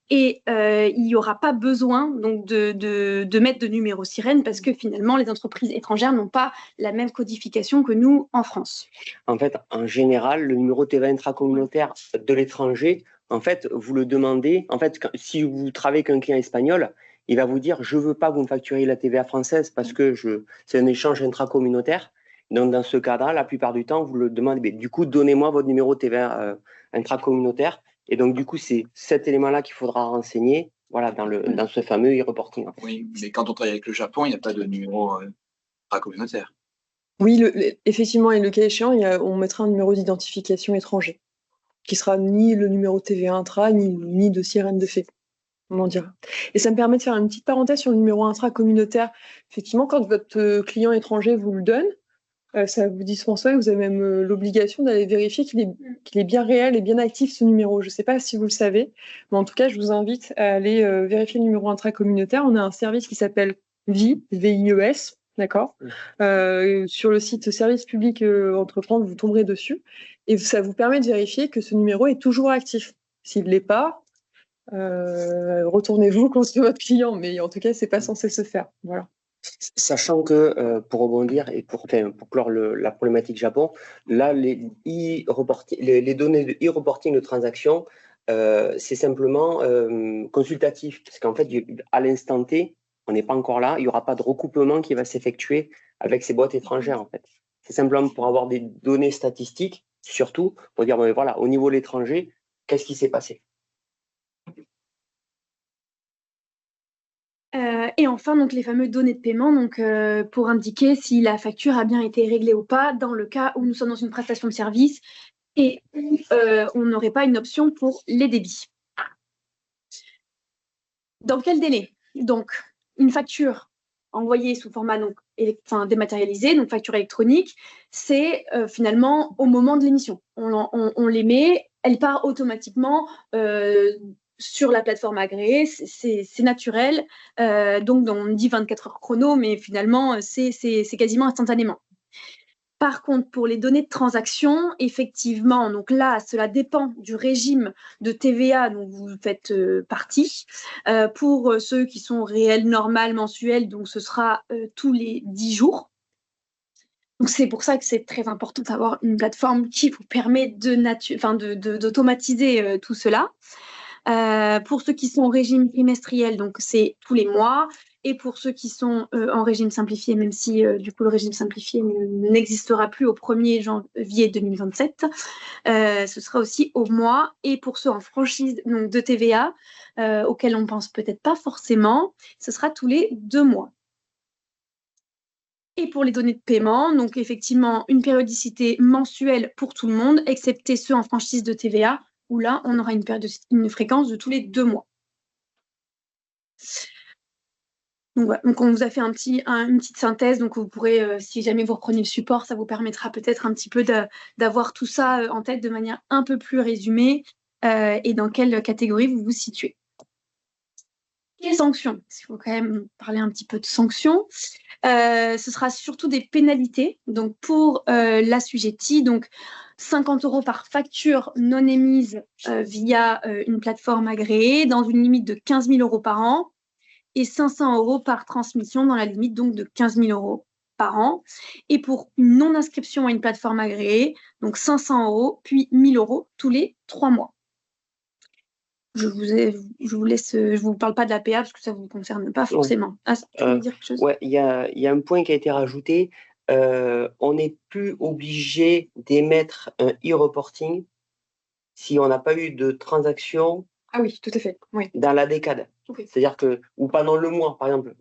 et il n'y aura pas besoin donc, de mettre de numéro sirène, parce que finalement, les entreprises étrangères n'ont pas la même codification que nous en France. En fait, en général, le numéro TVA intracommunautaire de l'étranger, en fait, vous le demandez. En fait, si vous travaillez avec un client espagnol, il va vous dire, je veux pas que vous me facturiez la TVA française parce que c'est un échange intracommunautaire. Donc, dans ce cadre-là, la plupart du temps, vous le demandez, mais du coup, donnez-moi votre numéro TVA intracommunautaire. Et donc, du coup, c'est cet élément-là qu'il faudra renseigner, voilà, dans ce fameux e-reporting. Oui, mais quand on travaille avec le Japon, il n'y a pas de numéro intracommunautaire. Oui, effectivement, et le cas échéant, on mettra un numéro d'identification étranger, qui sera ni le numéro TVA intra, ni de sirène de fait. On dira. Et ça me permet de faire une petite parenthèse sur le numéro intracommunautaire. Effectivement, quand votre client étranger vous le donne, ça vous dispense pas, vous avez même l'obligation d'aller vérifier qu'il est bien réel et bien actif, ce numéro. Je ne sais pas si vous le savez, mais en tout cas, je vous invite à aller vérifier le numéro intracommunautaire. On a un service qui s'appelle VIES, V-I-E-S, d'accord. Sur le site Service public entreprendre, vous tomberez dessus, et ça vous permet de vérifier que ce numéro est toujours actif. S'il ne l'est pas, retournez-vous contre votre client, mais en tout cas, c'est pas censé se faire. Voilà. Sachant que, pour rebondir et pour clore la problématique Japon, là, les données de e-reporting de transaction, c'est simplement consultatif, parce qu'en fait, à l'instant T, on n'est pas encore là, il n'y aura pas de recouplement qui va s'effectuer avec ces boîtes étrangères, en fait. C'est simplement pour avoir des données statistiques, surtout, pour dire, ben, voilà, au niveau de l'étranger, qu'est-ce qui s'est passé? Et enfin, donc, les fameuses données de paiement, donc, pour indiquer si la facture a bien été réglée ou pas, dans le cas où nous sommes dans une prestation de service et où on n'aurait pas une option pour les débits. Dans quel délai? Donc, une facture envoyée sous format dématérialisé, donc facture électronique, c'est finalement au moment de l'émission. On l'émet, elle part automatiquement sur la plateforme agréée, c'est naturel. Donc, on dit 24 heures chrono, mais finalement, c'est quasiment instantanément. Par contre, pour les données de transaction, effectivement, donc là, cela dépend du régime de TVA dont vous faites partie. Pour ceux qui sont réels, normales, mensuels, donc ce sera tous les 10 jours. Donc, c'est pour ça que c'est très important d'avoir une plateforme qui vous permet d'automatiser tout cela. Pour ceux qui sont au régime trimestriel, donc c'est tous les mois. Et pour ceux qui sont en régime simplifié, même si du coup le régime simplifié n'existera plus au 1er janvier 2027, ce sera aussi au mois. Et pour ceux en franchise donc, de TVA, auxquels on ne pense peut-être pas forcément, ce sera tous les 2 mois. Et pour les données de paiement, donc effectivement une périodicité mensuelle pour tout le monde, excepté ceux en franchise de TVA, où là, on aura une fréquence de tous les 2 mois. Donc, voilà. Donc on vous a fait une petite synthèse, donc vous pourrez, si jamais vous reprenez le support, ça vous permettra peut-être un petit peu d'avoir tout ça en tête de manière un peu plus résumée et dans quelle catégorie vous vous situez. Les sanctions, il faut quand même parler un petit peu de sanctions. Ce sera surtout des pénalités. Donc pour l'assujetti, donc 50 € par facture non émise via une plateforme agréée dans une limite de 15 000 € par an et 500 € par transmission dans la limite donc de 15 000 € par an. Et pour une non-inscription à une plateforme agréée, donc 500 € puis 1 000 € tous les 3 mois. Je vous parle pas de la PA parce que ça vous concerne pas forcément. Ah, tu veux dire quelque chose? Ouais, il y a un point qui a été rajouté. On n'est plus obligé d'émettre un e-reporting si on n'a pas eu de transaction. Ah oui, tout à fait. Oui. Dans la décade. Okay. C'est-à-dire que, ou pendant le mois, par exemple,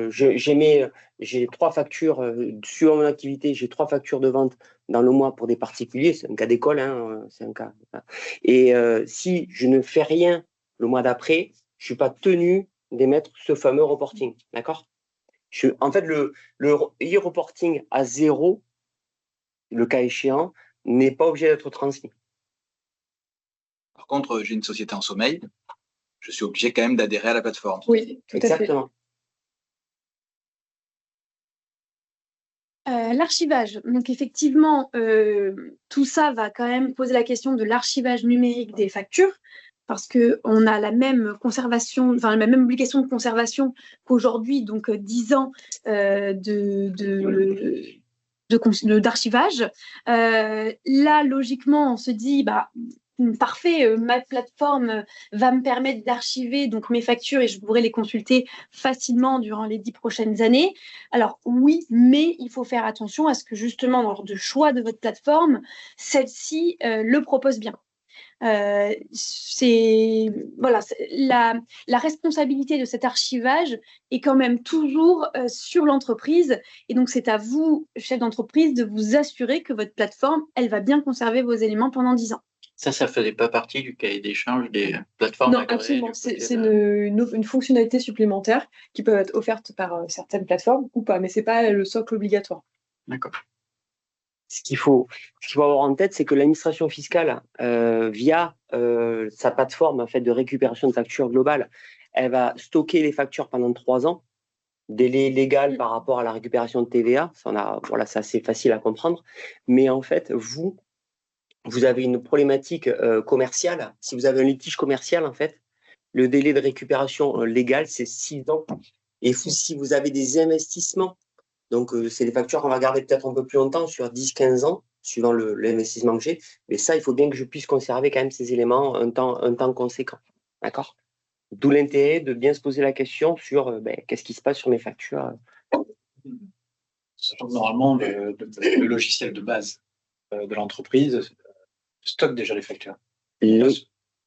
j'ai 3 factures sur mon activité, j'ai 3 factures de vente dans le mois pour des particuliers, c'est un cas d'école, hein, c'est un cas. Et si je ne fais rien le mois d'après, je ne suis pas tenu d'émettre ce fameux reporting, d'accord? En fait, le e-reporting à 0, le cas échéant, n'est pas obligé d'être transmis. Par contre, j'ai une société en sommeil, je suis obligé quand même d'adhérer à la plateforme. Oui, tout à fait. Exactement. L'archivage. Donc effectivement, tout ça va quand même poser la question de l'archivage numérique des factures, parce qu'on a la même conservation, enfin la même obligation de conservation qu'aujourd'hui, donc 10 ans d'archivage. Là, logiquement, on se dit, bah, parfait, ma plateforme va me permettre d'archiver donc mes factures et je pourrai les consulter facilement durant les 10 prochaines années. Alors oui, mais il faut faire attention à ce que justement, dans l'ordre de choix de votre plateforme, celle-ci le propose bien. Voilà, la responsabilité de cet archivage est quand même toujours sur l'entreprise. Et donc, c'est à vous, chef d'entreprise, de vous assurer que votre plateforme, elle va bien conserver vos éléments pendant 10 ans. Ça ne faisait pas partie du cahier d'échange des plateformes Non, agréées. absolument. C'est une fonctionnalité supplémentaire qui peut être offerte par certaines plateformes ou pas, mais ce n'est pas le socle obligatoire. D'accord. Ce qu'il faut avoir en tête, c'est que l'administration fiscale, via sa plateforme en fait, de récupération de factures globale, elle va stocker les factures pendant 3 ans. Délai légal par rapport à la récupération de TVA, voilà, c'est assez facile à comprendre. Mais en fait, vous avez une problématique commerciale. Si vous avez un litige commercial, en fait, le délai de récupération légal, c'est 6 ans. Et si vous avez des investissements, donc c'est des factures qu'on va garder peut-être un peu plus longtemps, sur 10-15 ans, suivant l'investissement que j'ai. Mais ça, il faut bien que je puisse conserver quand même ces éléments un temps conséquent. D'accord ? D'où l'intérêt de bien se poser la question sur qu'est-ce qui se passe sur mes factures. Normalement, le logiciel de base de l'entreprise stocke déjà les factures.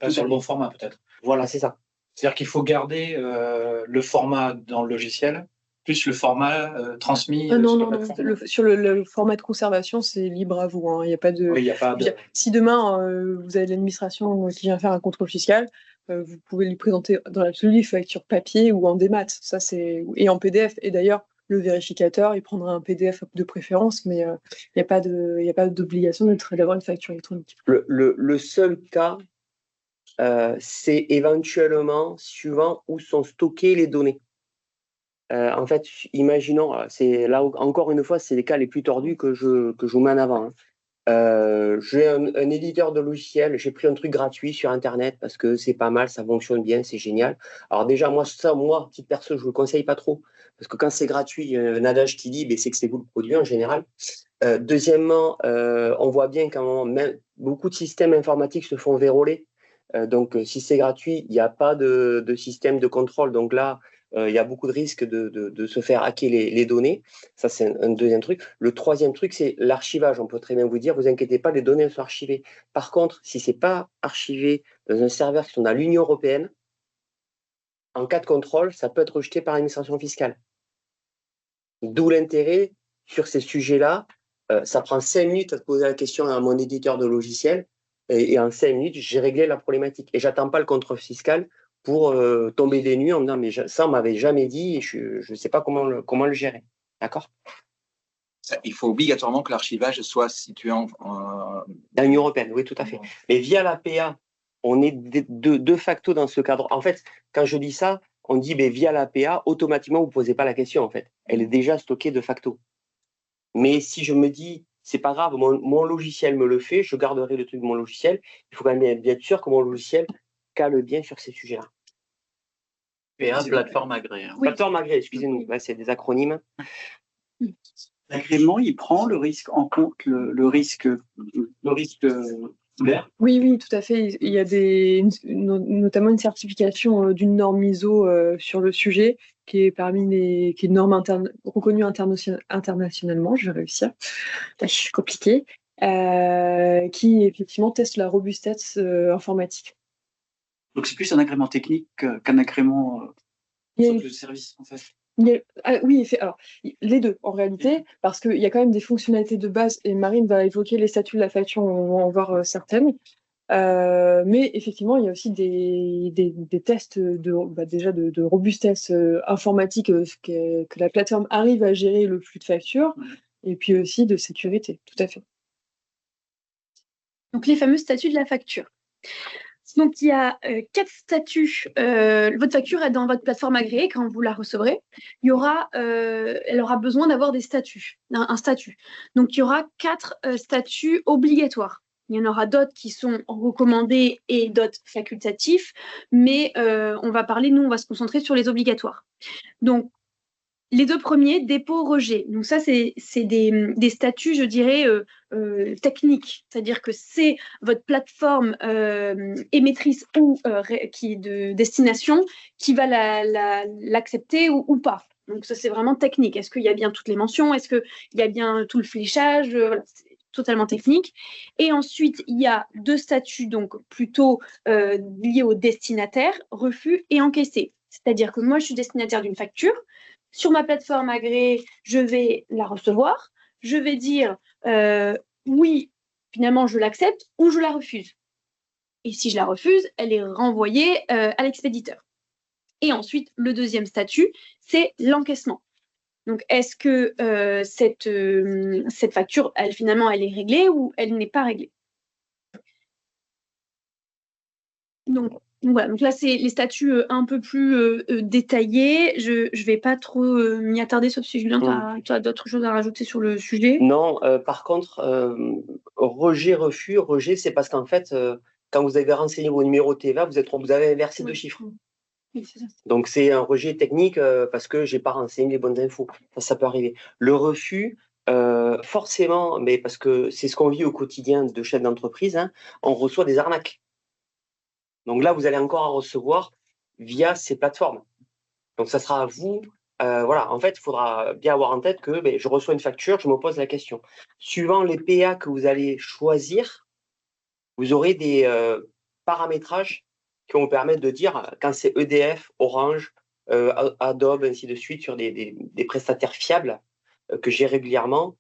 Pas sur le bon format, peut-être. Voilà, c'est ça. C'est-à-dire qu'il faut garder le format dans le logiciel, plus le format transmis non. Sur le format de conservation, c'est libre à vous. Hein. Il n'y a pas de. Oui, il y a pas de... Si demain, vous avez l'administration qui vient faire un contrôle fiscal, vous pouvez lui présenter dans l'absolu facture papier ou en démat. Ça, et en PDF. Et d'ailleurs, le vérificateur, il prendra un PDF de préférence, mais il n'y a pas d'obligation d'avoir une facture électronique. Le seul cas, c'est éventuellement suivant où sont stockées les données. En fait, imaginons, c'est là encore une fois, c'est les cas les plus tordus que je vous mets en avant. Hein. J'ai un éditeur de logiciel, j'ai pris un truc gratuit sur Internet parce que c'est pas mal, ça fonctionne bien, c'est génial. Alors déjà, moi, petite perso, je ne vous le conseille pas trop parce que quand c'est gratuit, il y a un adage qui dit c'est que c'est vous le produit en général. Deuxièmement, on voit bien quand même beaucoup de systèmes informatiques se font verrouiller. Donc, si c'est gratuit, il n'y a pas de système de contrôle. Donc là, il y a beaucoup de risques de se faire hacker les données. Ça, c'est un deuxième truc. Le troisième truc, c'est l'archivage. On peut très bien vous dire, vous inquiétez pas, les données sont archivées. Par contre, si ce n'est pas archivé dans un serveur qui sont dans l'Union européenne, en cas de contrôle, ça peut être rejeté par l'administration fiscale. D'où l'intérêt sur ces sujets-là. Ça prend 5 minutes à poser la question à mon éditeur de logiciel. Et en 5 minutes, j'ai réglé la problématique. Et j'attends pas le contrôle fiscal pour tomber des nues en me disant mais ça on m'avait jamais dit et je ne sais pas comment le gérer. D'accord ? Il faut obligatoirement que l'archivage soit situé dans l'Union européenne, oui, tout à fait. Mais via l'APA, on est de facto dans ce cadre. En fait, quand je dis ça, on dit via l'APA, automatiquement, vous ne posez pas la question, en fait. Elle est déjà stockée de facto. Mais si je me dis, c'est pas grave, mon logiciel me le fait, je garderai le truc de mon logiciel, il faut quand même bien être sûr que mon logiciel cale bien sur ces sujets-là. PA, plateforme agréée. Oui. Plateforme agréée, excusez-nous, c'est des acronymes. L'agrément, il prend le risque en compte, le risque vert. Oui, tout à fait. Il y a notamment une certification d'une norme ISO sur le sujet qui est qui est une norme reconnue internationalement, je vais réussir. Tâche compliquée, qui effectivement teste la robustesse informatique. Donc c'est plus un agrément technique qu'un agrément de service en fait. Oui, alors les deux en réalité, parce qu'il y a quand même des fonctionnalités de base, et Marine va évoquer les statuts de la facture, on va en voir certaines. Mais effectivement, il y a aussi des tests déjà de robustesse informatique que la plateforme arrive à gérer le flux de factures, et puis aussi de sécurité, tout à fait. Donc, les fameux statuts de la facture. Donc, il y a 4 statuts. Votre facture est dans votre plateforme agréée quand vous la recevrez. Elle aura besoin d'avoir des statuts, un statut. Donc, il y aura 4 statuts obligatoires. Il y en aura d'autres qui sont recommandés et d'autres facultatifs, mais on va se concentrer sur les obligatoires. Donc, les 2 premiers, dépôt-rejet. Donc ça, c'est des statuts, je dirais, techniques. C'est-à-dire que c'est votre plateforme émettrice ou qui est de destination qui va l'accepter ou pas. Donc ça, c'est vraiment technique. Est-ce qu'il y a bien toutes les mentions? Est-ce qu'il y a bien tout le fléchage? Voilà, c'est totalement technique. Et ensuite, il y a 2 statuts donc plutôt liés au destinataire, refus et encaissé. C'est-à-dire que moi, je suis destinataire d'une facture. Sur ma plateforme agréée, je vais la recevoir. Je vais dire oui, finalement, je l'accepte ou je la refuse. Et si je la refuse, elle est renvoyée à l'expéditeur. Et ensuite, le deuxième statut, c'est l'encaissement. Donc, est-ce que cette facture, elle est réglée ou elle n'est pas réglée? Donc, voilà, donc là, c'est les statuts un peu plus détaillés. Je ne vais pas trop m'y attarder, sauf si Julien, tu as d'autres choses à rajouter sur le sujet. Non, par contre, rejet, refus, rejet, c'est parce qu'en fait, quand vous avez renseigné vos numéros TVA, vous avez inversé 2 chiffres. Oui, c'est ça. Donc, c'est un rejet technique parce que je n'ai pas renseigné les bonnes infos. Ça peut arriver. Le refus, forcément, mais parce que c'est ce qu'on vit au quotidien de chef d'entreprise, hein, on reçoit des arnaques. Donc là, vous allez encore en recevoir via ces plateformes. Donc, ça sera à vous. Voilà, en fait, il faudra bien avoir en tête que je reçois une facture, je me pose la question. Suivant les PA que vous allez choisir, vous aurez des paramétrages qui vont vous permettre de dire quand c'est EDF, Orange, Adobe, ainsi de suite, sur des prestataires fiables que j'ai régulièrement,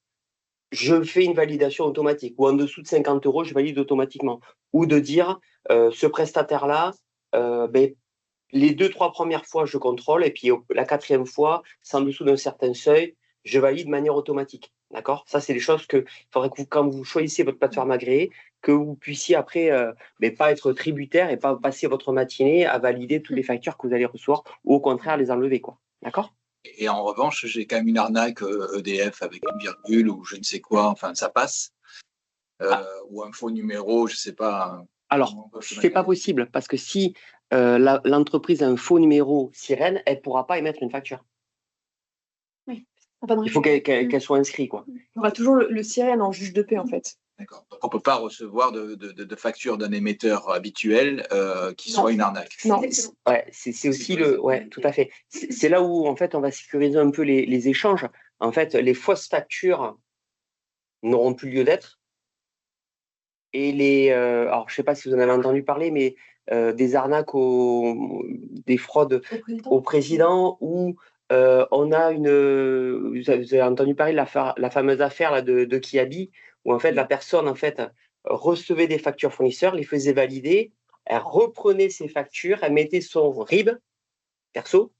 je fais une validation automatique. Ou en dessous de 50 €, je valide automatiquement. Ou de dire, ce prestataire-là, les 2-3 premières fois, je contrôle, et puis la 4e fois, c'est en dessous d'un certain seuil, je valide de manière automatique. D'accord? Ça, c'est des choses que il faudrait que quand vous choisissez votre plateforme agréée, que vous puissiez après pas être tributaire et pas passer votre matinée à valider toutes les factures que vous allez recevoir, ou au contraire les enlever, quoi. D'accord? Et en revanche, j'ai quand même une arnaque EDF avec une virgule ou je ne sais quoi, enfin ça passe. Ou un faux numéro, je ne sais pas. Alors, c'est pas possible parce que si l'entreprise a un faux numéro sirène, elle ne pourra pas émettre une facture. Oui. Il faut qu'elle soit inscrite, quoi. Il y aura toujours le sirène en juge de paix, en fait. D'accord. Donc, on ne peut pas recevoir de facture d'un émetteur habituel qui soit une arnaque. Non. Ouais, c'est aussi ouais, tout à fait. C'est là où, en fait, on va sécuriser un peu les échanges. En fait, les fausses factures n'auront plus lieu d'être. Et alors, je ne sais pas si vous en avez entendu parler, mais des arnaques, des fraudes au président, où on a vous avez entendu parler de la fameuse affaire là, de Kiabi, où en fait la personne en fait recevait des factures fournisseurs, les faisait valider, elle reprenait ses factures, elle mettait son RIB perso,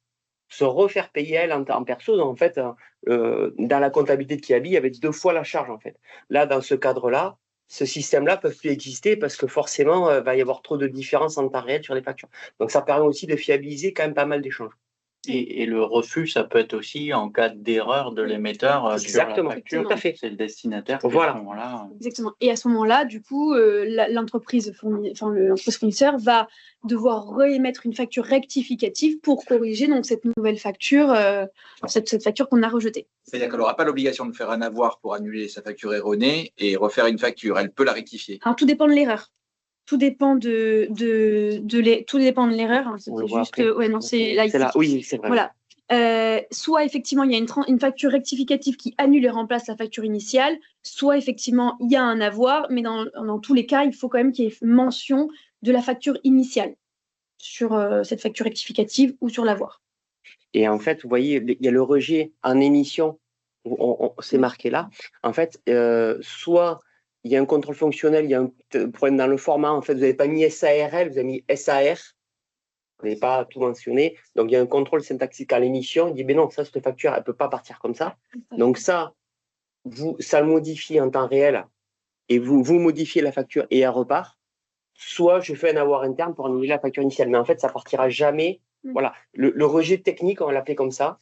se refaire payer elle en perso. Donc, en fait, dans la comptabilité de Kiabi, il y avait 2 fois la charge en fait. Là, dans ce cadre-là, ce système-là ne peut plus exister parce que forcément, il va y avoir trop de différences en temps réel sur les factures. Donc, ça permet aussi de fiabiliser quand même pas mal d'échanges. Et le refus, ça peut être aussi en cas d'erreur de l'émetteur sur la facture. Tout à fait. C'est le destinataire qui, voilà. à ce moment-là. Exactement. Et à ce moment-là, du coup, l'entreprise fournisseur va devoir réémettre une facture rectificative pour corriger donc cette nouvelle facture, cette facture qu'on a rejetée. C'est-à-dire qu'elle n'aura pas l'obligation de faire un avoir pour annuler sa facture erronée et refaire une facture. Elle peut la rectifier. Alors, tout dépend de l'erreur. Tout dépend de l'erreur. C'était juste. Ouais, non, c'est là. Oui, c'est vrai. Voilà. Soit effectivement il y a une facture rectificative qui annule et remplace la facture initiale, soit effectivement il y a un avoir, mais dans tous les cas, il faut quand même qu'il y ait mention de la facture initiale sur cette facture rectificative ou sur l'avoir. Et en fait, vous voyez, il y a le rejet en émission, c'est marqué là. En fait, soit il y a un contrôle fonctionnel, il y a un problème dans le format. En fait, vous n'avez pas mis SARL, vous avez mis SAR. Vous n'avez pas tout mentionné. Donc, il y a un contrôle syntaxique à l'émission. Il dit, mais non, ça, cette facture, elle ne peut pas partir comme ça. Donc, ça le modifie en temps réel et vous modifiez la facture et elle repart. Soit je fais un avoir interne pour annuler la facture initiale. Mais en fait, ça partira jamais. Voilà. Le rejet technique, on va l'appeler comme ça.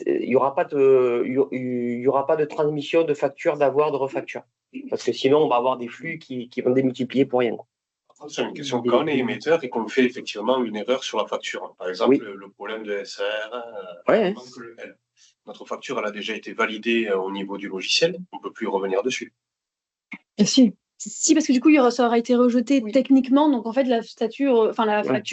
Il n'y aura pas de transmission de facture, d'avoir, de refacture. Parce que sinon, on va avoir des flux qui vont démultiplier pour rien. C'est une question quand on est émetteur et qu'on fait effectivement une erreur sur la facture. Par exemple, le problème de SR, notre facture elle a déjà été validée au niveau du logiciel, on ne peut plus revenir dessus. Et si, parce que du coup, ça aura été rejeté techniquement, donc en fait, la facture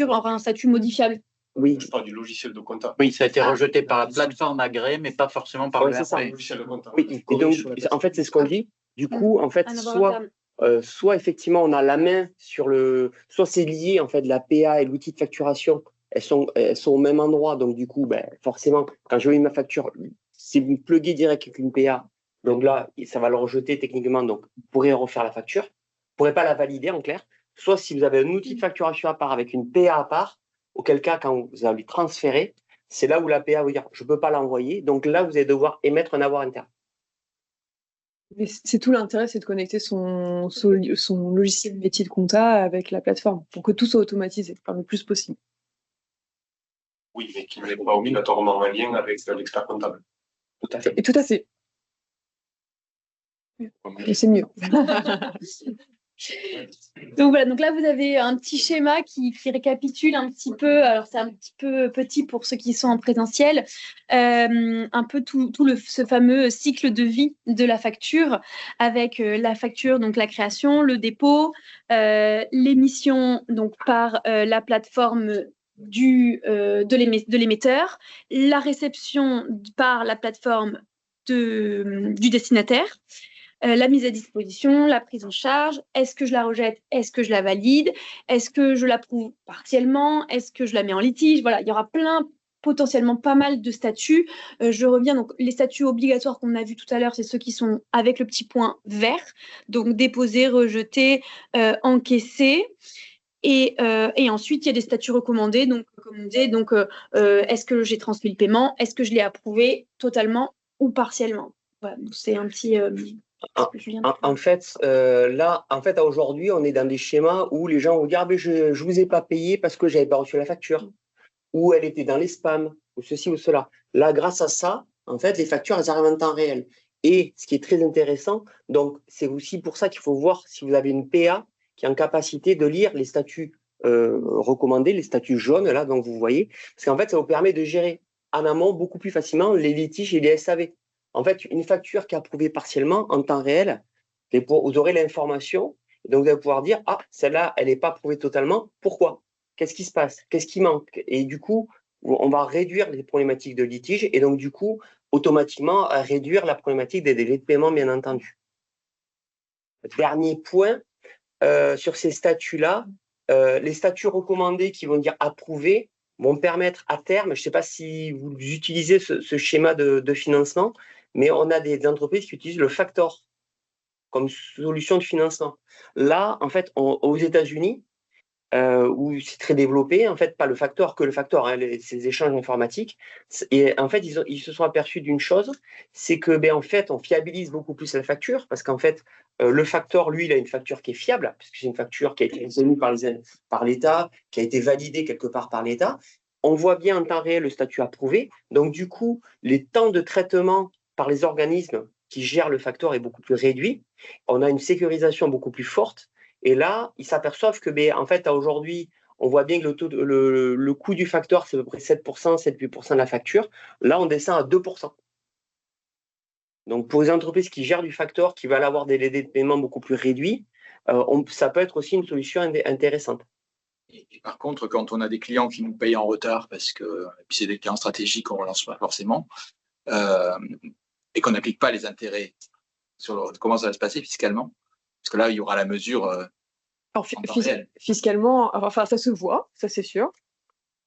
aura un statut modifiable. Oui. Je parle du logiciel de compta. Oui, ça a été rejeté par la plateforme agréée, mais pas forcément par le c'est ça. RP. Logiciel de compta. Oui, et donc, en fait, c'est ce qu'on dit. Du coup, en fait, soit effectivement, on a la main sur soit c'est lié, en fait, la PA et l'outil de facturation, elles sont au même endroit. Donc, du coup, forcément, quand je mets ma facture, c'est vous pluguez direct avec une PA. Donc là, ça va le rejeter techniquement. Donc, vous pourrez refaire la facture. Vous ne pourrez pas la valider, en clair. Soit si vous avez un outil de facturation à part avec une PA à part, auquel cas, quand vous allez transférer, c'est là où la PA va dire je ne peux pas l'envoyer. Donc là, vous allez devoir émettre un avoir interne. Mais c'est tout l'intérêt, c'est de connecter son logiciel métier de compta avec la plateforme pour que tout soit automatisé, le plus possible. Oui, mais qui n'est pas obligatoirement un lien avec l'expert comptable. Tout à fait. Et tout à fait. Et c'est mieux. Donc voilà, donc là vous avez un petit schéma qui récapitule un petit peu, alors c'est un petit peu petit pour ceux qui sont en présentiel, un peu ce fameux cycle de vie de la facture avec la facture, donc la création, le dépôt, l'émission donc par la plateforme de l'émetteur, la réception par la plateforme du destinataire. La mise à disposition, la prise en charge, est-ce que je la rejette, est-ce que je la valide, est-ce que je l'approuve partiellement, est-ce que je la mets en litige, voilà, il y aura potentiellement pas mal de statuts. Je reviens, donc les statuts obligatoires qu'on a vus tout à l'heure, c'est ceux qui sont avec le petit point vert, donc déposer, rejeter, encaisser. Et ensuite, il y a des statuts recommandés, donc comme on disait, donc est-ce que j'ai transmis le paiement, est-ce que je l'ai approuvé totalement ou partiellement. Voilà, donc c'est un petit... En fait, aujourd'hui, on est dans des schémas où les gens vont dire je ne vous ai pas payé parce que je n'avais pas reçu la facture, ou elle était dans les spams, ou ceci ou cela. Là, grâce à ça, en fait, les factures, elles arrivent en temps réel. Et ce qui est très intéressant, donc c'est aussi pour ça qu'il faut voir si vous avez une PA qui est en capacité de lire les statuts recommandés, les statuts jaunes, là, donc vous voyez, parce qu'en fait, ça vous permet de gérer en amont beaucoup plus facilement les litiges et les SAV. En fait, une facture qui est approuvée partiellement en temps réel, vous aurez l'information, donc vous allez pouvoir dire celle-là, elle n'est pas approuvée totalement. Pourquoi? Qu'est-ce qui se passe? Qu'est-ce qui manque? Et du coup, on va réduire les problématiques de litige et donc du coup, automatiquement, réduire la problématique des délais de paiement, bien entendu. Dernier point, sur ces statuts-là, les statuts recommandés qui vont dire approuvés vont permettre à terme, je ne sais pas si vous utilisez ce schéma de financement, mais on a des entreprises qui utilisent le factor comme solution de financement. Là, en fait, aux États-Unis, où c'est très développé, en fait, pas le factor, que le factor, ces échanges informatiques. Et en fait, ils se sont aperçus d'une chose, c'est que, en fait, on fiabilise beaucoup plus la facture, parce qu'en fait, le factor, lui, il a une facture qui est fiable, puisque c'est une facture qui a été reconnue par l'État, qui a été validée quelque part par l'État. On voit bien en temps réel le statut approuvé. Donc, du coup, les temps de traitement par les organismes qui gèrent le factor est beaucoup plus réduit. On a une sécurisation beaucoup plus forte. Et là, ils s'aperçoivent que, en fait, aujourd'hui, on voit bien que le coût du facteur, c'est à peu près 7%, 7-8% de la facture. Là, on descend à 2%. Donc, pour les entreprises qui gèrent du facteur, qui veulent avoir des délais de paiement beaucoup plus réduits, ça peut être aussi une solution intéressante. Et par contre, quand on a des clients qui nous payent en retard, parce que c'est des clients stratégiques qu'on ne relance pas forcément, et qu'on n'applique pas les intérêts sur comment ça va se passer fiscalement, parce que là, il y aura la mesure fiscalement, enfin, ça se voit, ça c'est sûr.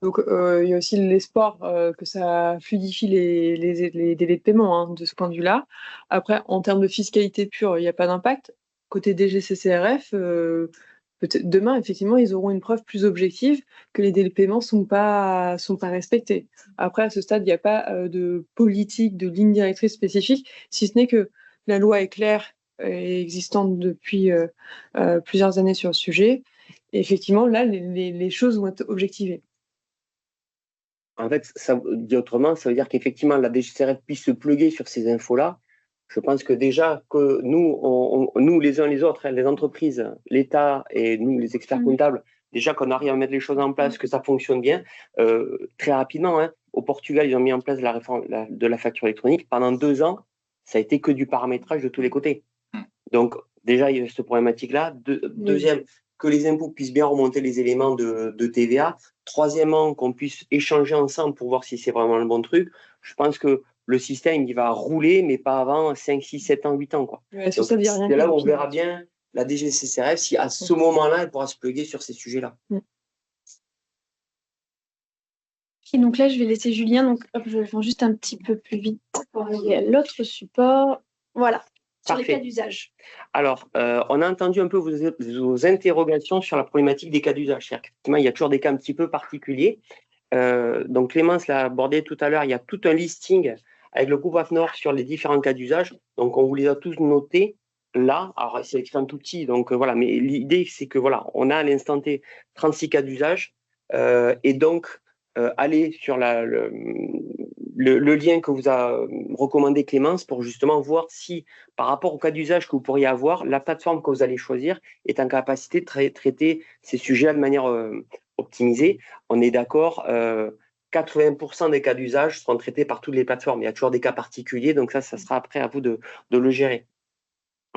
Donc, il y a aussi l'espoir que ça fluidifie les délais de paiement de ce point de vue-là. Après, en termes de fiscalité pure, il n'y a pas d'impact. côté DGCCRF, peut-être demain, effectivement, ils auront une preuve plus objective que les délais de paiement sont pas respectés. Après, à ce stade, il n'y a pas de politique, de ligne directrice spécifique, si ce n'est que la loi est claire et existante depuis plusieurs années sur le sujet. Et effectivement, là, les choses vont être objectivées. En fait, ça, dit autrement, ça veut dire qu'effectivement, la DGCCRF puisse se pluguer sur ces infos-là. Je pense que déjà, que nous les uns les autres, les entreprises, l'État et nous, les experts comptables, déjà qu'on arrive à mettre les choses en place, que ça fonctionne bien, très rapidement. Au Portugal, ils ont mis en place la réforme de la facture électronique. Pendant 2 ans, ça a été que du paramétrage de tous les côtés. Donc, déjà, il y a cette problématique-là. Deuxième, que les impôts puissent bien remonter les éléments de TVA. Troisièmement, qu'on puisse échanger ensemble pour voir si c'est vraiment le bon truc. Je pense que le système, il va rouler, mais pas avant 5, 6, 7 ans, 8 ans. Quoi. Ouais, c'est là où on verra bien la DGCCRF si à ce moment-là, elle pourra se pluguer sur ces sujets-là. Et donc là, je vais laisser Julien. Donc, hop, je vais faire juste un petit peu plus vite pour aller à l'autre support. Voilà, sur les cas d'usage. Alors, on a entendu un peu vos interrogations sur la problématique des cas d'usage. Effectivement, il y a toujours des cas un petit peu particuliers. Donc, Clémence l'a abordé tout à l'heure. Il y a tout un listing avec le groupe AFNOR sur les différents cas d'usage. Donc, on vous les a tous notés là. Alors, c'est écrit en tout petit. Donc, voilà. Mais l'idée, c'est que voilà, on a à l'instant T 36 cas d'usage. Et donc, aller sur le lien que vous a recommandé Clémence pour justement voir si, par rapport au cas d'usage que vous pourriez avoir, la plateforme que vous allez choisir est en capacité de traiter ces sujets de manière optimisée. On est d'accord, 80% des cas d'usage seront traités par toutes les plateformes. Il y a toujours des cas particuliers, donc ça sera après à vous de le gérer.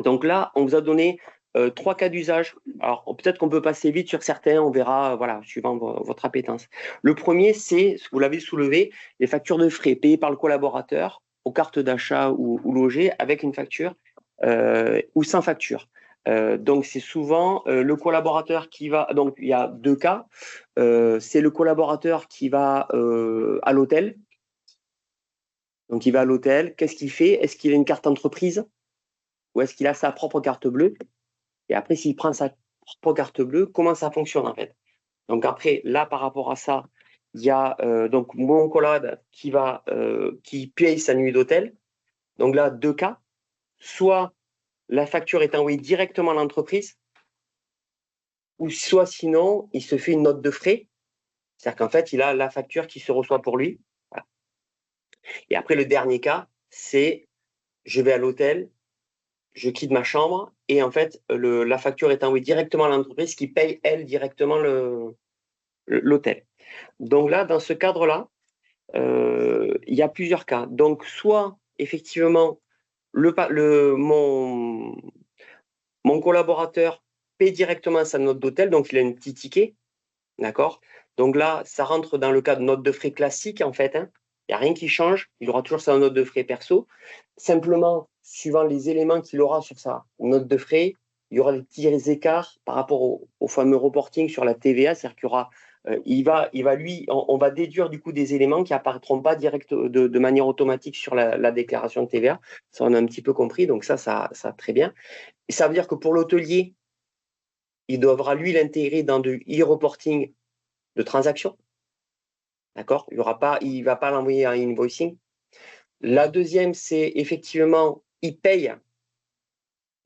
Donc là, on vous a donné 3 cas d'usage. Alors, peut-être qu'on peut passer vite sur certains, on verra, voilà, suivant votre appétence. Le premier, c'est, vous l'avez soulevé, les factures de frais payées par le collaborateur aux cartes d'achat ou logées avec une facture ou sans facture. Donc, c'est souvent le collaborateur qui va... Donc, il y a 2 cas. C'est le collaborateur qui va à l'hôtel. Donc, il va à l'hôtel. Qu'est-ce qu'il fait? Est-ce qu'il a une carte entreprise ou est-ce qu'il a sa propre carte bleue? Et après, s'il prend sa propre carte bleue, comment ça fonctionne en fait? Donc après, là, par rapport à ça, il y a donc mon collab qui paye sa nuit d'hôtel. Donc là, 2 cas. Soit la facture est envoyée directement à l'entreprise, ou soit sinon, il se fait une note de frais. C'est-à-dire qu'en fait, il a la facture qui se reçoit pour lui. Voilà. Et après, le dernier cas, c'est je vais à l'hôtel, je quitte ma chambre et en fait, la facture est envoyée directement à l'entreprise qui paye, elle, directement l'hôtel. Donc là, dans ce cadre-là, il y a plusieurs cas. Donc, soit, effectivement, mon collaborateur paie directement sa note d'hôtel, donc il a un petit ticket, d'accord? Donc là, ça rentre dans le cas de note de frais classique, en fait. Il n'y a rien qui change, il aura toujours sa note de frais perso. Simplement, suivant les éléments qu'il aura sur sa note de frais, il y aura des petits écarts par rapport au fameux reporting sur la TVA, c'est-à-dire qu'il y aura, on va déduire du coup des éléments qui apparaîtront pas direct de manière automatique sur la déclaration de TVA. Ça, on a un petit peu compris, donc ça très bien. Et ça veut dire que pour l'hôtelier, il devra lui l'intégrer dans du e-reporting de transaction. D'accord? Il ne va pas l'envoyer en invoicing. La deuxième, c'est effectivement, il paye.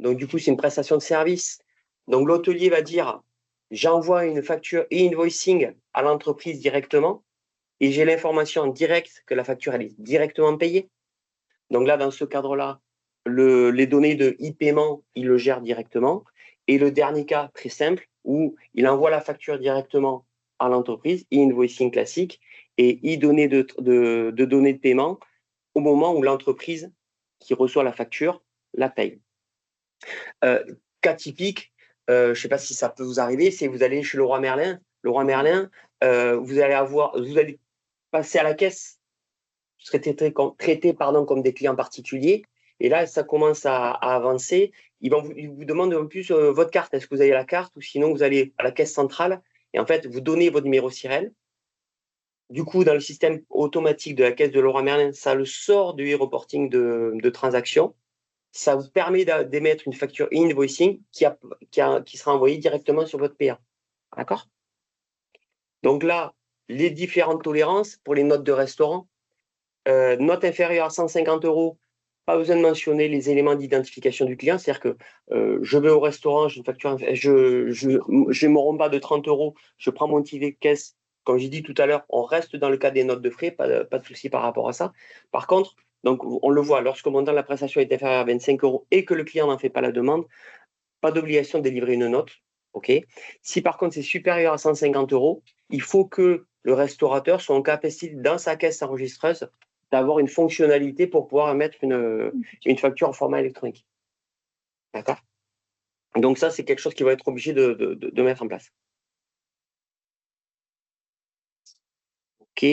Donc, du coup, c'est une prestation de service. Donc, l'hôtelier va dire, j'envoie une facture e-invoicing à l'entreprise directement et j'ai l'information en direct que la facture, elle est directement payée. Donc là, dans ce cadre-là, les données de e-paiement, il le gère directement. Et le dernier cas, très simple, où il envoie la facture directement à l'entreprise, e-invoicing classique, et e-données de données de paiement au moment où l'entreprise qui reçoit la facture la paye. Cas typique, je ne sais pas si ça peut vous arriver, c'est vous allez chez Leroy Merlin. Leroy Merlin, vous allez passer à la caisse, vous serez traité comme des clients particuliers. Et là, ça commence à avancer. Ils vous demandent en plus votre carte. Est-ce que vous avez la carte ou sinon vous allez à la caisse centrale et en fait, vous donnez votre numéro SIREL. Du coup, dans le système automatique de la caisse de Leroy Merlin, ça le sort du e-reporting de transaction. ça vous permet d'émettre une facture e-invoicing qui sera envoyée directement sur votre PA. D'accord? Donc là, les différentes tolérances pour les notes de restaurant. Note inférieure à 150 €, pas besoin de mentionner les éléments d'identification du client. C'est-à-dire que je vais au restaurant, j'ai une facture, j'ai mon repas de 30 €, je prends mon ticket de caisse. Comme j'ai dit tout à l'heure, on reste dans le cas des notes de frais, pas de souci par rapport à ça. Par contre, donc on le voit, lorsque le montant de la prestation est inférieur à 25 € et que le client n'en fait pas la demande, pas d'obligation de délivrer une note. OK. Si par contre c'est supérieur à 150 €, il faut que le restaurateur soit en capacité, dans sa caisse enregistreuse, d'avoir une fonctionnalité pour pouvoir émettre une facture en format électronique. D'accord? Donc ça, c'est quelque chose qui va être obligé de mettre en place. OK.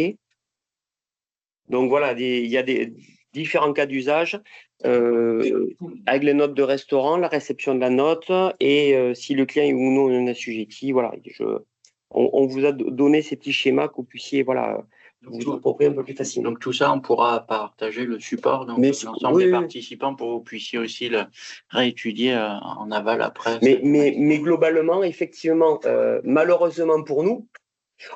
Donc voilà, il y a des différents cas d'usage avec les notes de restaurant, la réception de la note et si le client est ou non un assujetti. Voilà, on vous a donné ces petits schémas que vous puissiez vous approprier un peu plus facilement. Donc tout ça, on pourra partager le support donc l'ensemble des participants pour que vous puissiez aussi le réétudier en aval après. Mais globalement, effectivement, malheureusement pour nous,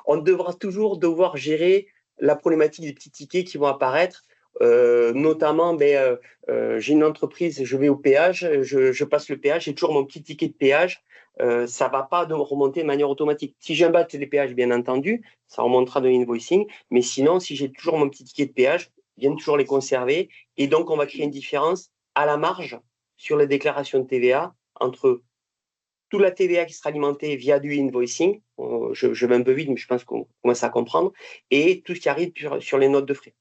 on devra toujours devoir gérer la problématique des petits tickets qui vont apparaître. Notamment, j'ai une entreprise, je vais au péage, je passe le péage, j'ai toujours mon petit ticket de péage. Ça ne va pas remonter de manière automatique. Si j'imbatte les péages, bien entendu, ça remontera de l'invoicing. Mais sinon, si j'ai toujours mon petit ticket de péage, je viens toujours les conserver. Et donc, on va créer une différence à la marge sur les déclarations de TVA entre toute la TVA qui sera alimentée via du invoicing. Je vais un peu vite, mais je pense qu'on commence à comprendre. Et tout ce qui arrive sur les notes de frais.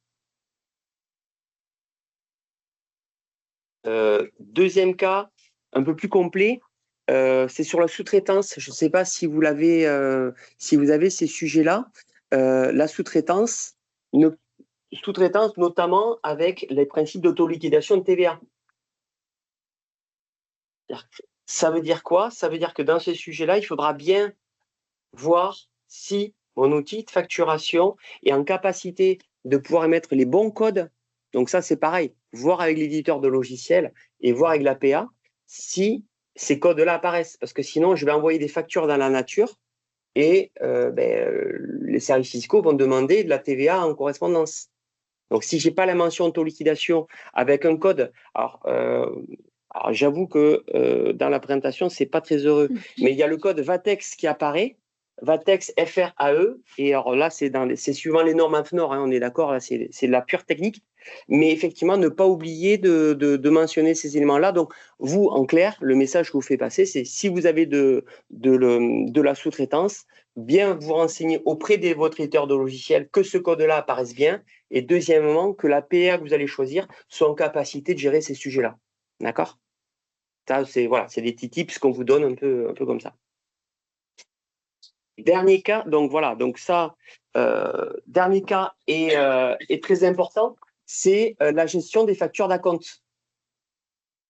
Deuxième cas, un peu plus complet, c'est sur la sous-traitance. Je ne sais pas si vous l'avez, si vous avez ces sujets-là. La sous-traitance, notamment avec les principes d'autoliquidation de TVA. Ça veut dire quoi? Ça veut dire que dans ces sujets-là, il faudra bien voir si mon outil de facturation est en capacité de pouvoir émettre les bons codes. Donc ça, c'est pareil, voir avec l'éditeur de logiciel et voir avec l'APA si ces codes-là apparaissent. Parce que sinon, je vais envoyer des factures dans la nature et les services fiscaux vont demander de la TVA en correspondance. Donc, si je n'ai pas la mention auto-liquidation avec un code, alors j'avoue que dans la présentation, ce n'est pas très heureux, mais il y a le code VATEX qui apparaît, VATEX FRAE, et alors là, c'est suivant les normes AFNOR, on est d'accord, là, c'est de la pure technique, mais effectivement, ne pas oublier de mentionner ces éléments-là. Donc, vous, en clair, le message que vous faites passer, c'est si vous avez de la sous-traitance, bien vous renseigner auprès de votre éditeur de logiciel que ce code-là apparaisse bien, et deuxièmement, que la PA que vous allez choisir soit en capacité de gérer ces sujets-là. D'accord? Ça, c'est des petits tips qu'on vous donne un peu comme ça. Dernier cas, donc voilà, donc ça, dernier cas est très important, c'est la gestion des factures d'acompte.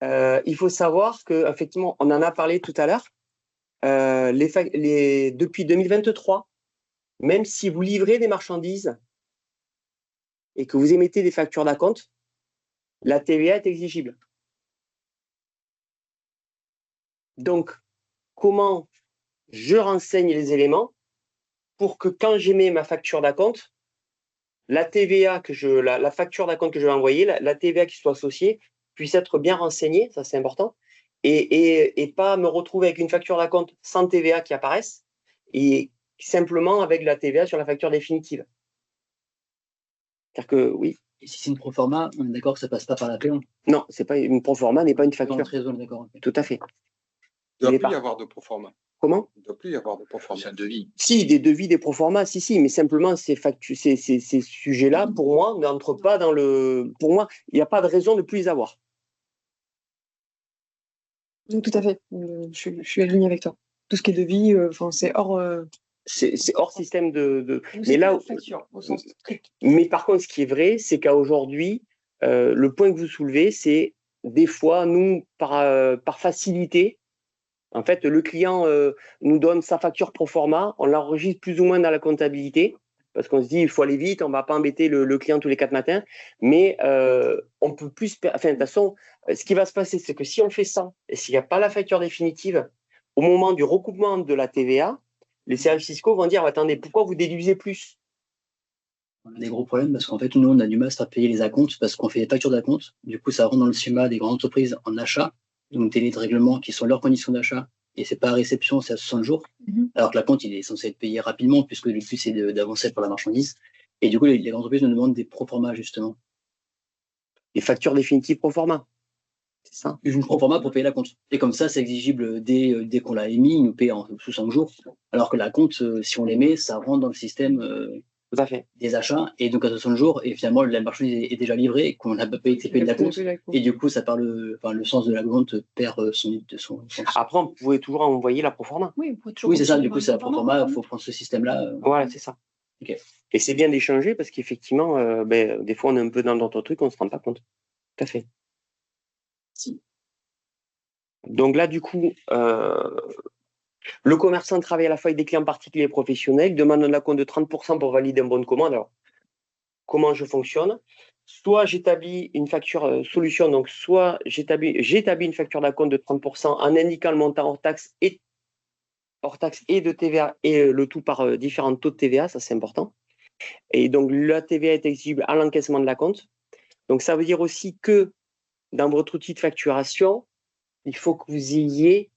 Il faut savoir qu'effectivement, on en a parlé tout à l'heure, depuis 2023, même si vous livrez des marchandises et que vous émettez des factures d'acompte, la TVA est exigible. Donc, comment je renseigne les éléments pour que quand j'émets ma facture d'acompte, la TVA la facture d'acompte que je vais envoyer, la TVA qui soit associée, puisse être bien renseignée, ça c'est important, et pas me retrouver avec une facture d'acompte sans TVA qui apparaisse, et simplement avec la TVA sur la facture définitive. C'est-à-dire que, oui. Et si c'est une proforma, on est d'accord que ça ne passe pas par la PO? Non, c'est pas une proforma, n'est pas une facture. D'accord. Tout à fait. Il ne doit plus y avoir de proforma. Comment? Il ne doit plus y avoir de proforma. C'est un devis. Si, des devis, des proformas, si, mais simplement ces sujets-là, pour moi, n'entrent pas dans le. Pour moi, il n'y a pas de raison de ne plus les avoir. Donc, tout à fait. Je suis alignée avec toi. Tout ce qui est devis, c'est hors. C'est hors système de. Mais là, facture, au sens strict. Mais par contre, ce qui est vrai, c'est qu'aujourd'hui, le point que vous soulevez, c'est des fois, nous, par facilité, en fait, le client nous donne sa facture pro forma, on l'enregistre plus ou moins dans la comptabilité, parce qu'on se dit il faut aller vite, on ne va pas embêter le client tous les 4 matins, mais on peut plus. Enfin, de toute façon, ce qui va se passer, c'est que si on fait ça, et s'il n'y a pas la facture définitive, au moment du recoupement de la TVA, les services fiscaux vont dire attendez, pourquoi vous déduisez plus? On a des gros problèmes parce qu'en fait, nous, on a du mal à se faire payer les acomptes parce qu'on fait des factures d'acompte. Du coup, ça rentre dans le schéma des grandes entreprises en achat, donc des délais de règlement qui sont leurs conditions d'achat. Et c'est pas à réception, c'est à 60 jours. Alors que l'acompte, il est censé être payé rapidement puisque le but, c'est d'avancer pour la marchandise. Et du coup, les entreprises nous demandent des pro-forma, justement. Les factures définitives pro-forma. C'est ça? Une pro-forma pour payer l'acompte. Et comme ça, c'est exigible dès qu'on l'a émis, il nous paye sous 5 jours. Alors que l'acompte, si on l'émet, ça rentre dans le système tout à fait. Des achats. Et donc à 60 jours, et finalement, la marchandise est déjà livrée et qu'on n'a pas payé de l'acompte. Et du coup, ça part le sens de la vente perd son. Après, on pouvait toujours envoyer la pro-forma. Oui, c'est ça. Du coup, c'est la pro-forma. Il faut prendre ce système-là. Voilà, c'est ça. Okay. Et c'est bien d'échanger parce qu'effectivement, des fois, on est un peu dans d'autres trucs, on ne se rend pas compte. Tout à fait. Si. Donc là, du coup, le commerçant travaille à la fois avec des clients particuliers et professionnels, demande un acompte de 30% pour valider un bon de commande. Alors, comment je fonctionne? Soit j'établis une facture solution, donc soit j'établis une facture d'acompte de 30% en indiquant le montant hors taxe et de TVA et le tout par différents taux de TVA, ça c'est important. Et donc la TVA est exigible à l'encaissement de l'acompte. Donc ça veut dire aussi que dans votre outil de facturation, il faut que vous ayez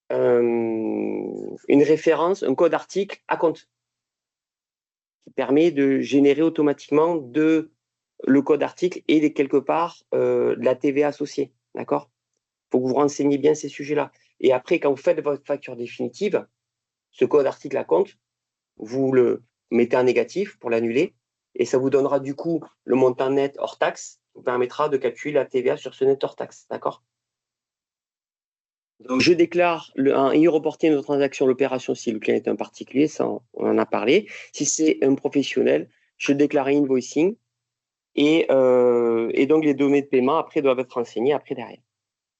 une référence, un code article à compte qui permet de générer automatiquement le code article et quelque part de la TVA associée. D'accord? Il faut que vous renseignez bien ces sujets-là. Et après, quand vous faites votre facture définitive, ce code article à compte, vous le mettez en négatif pour l'annuler et ça vous donnera du coup le montant net hors taxe qui vous permettra de calculer la TVA sur ce net hors taxe. D'accord? Donc, je déclare un e-reporting de transaction l'opération si le client est un particulier, ça on en a parlé. Si c'est un professionnel, je déclare un invoicing et donc les données de paiement après doivent être renseignées après derrière.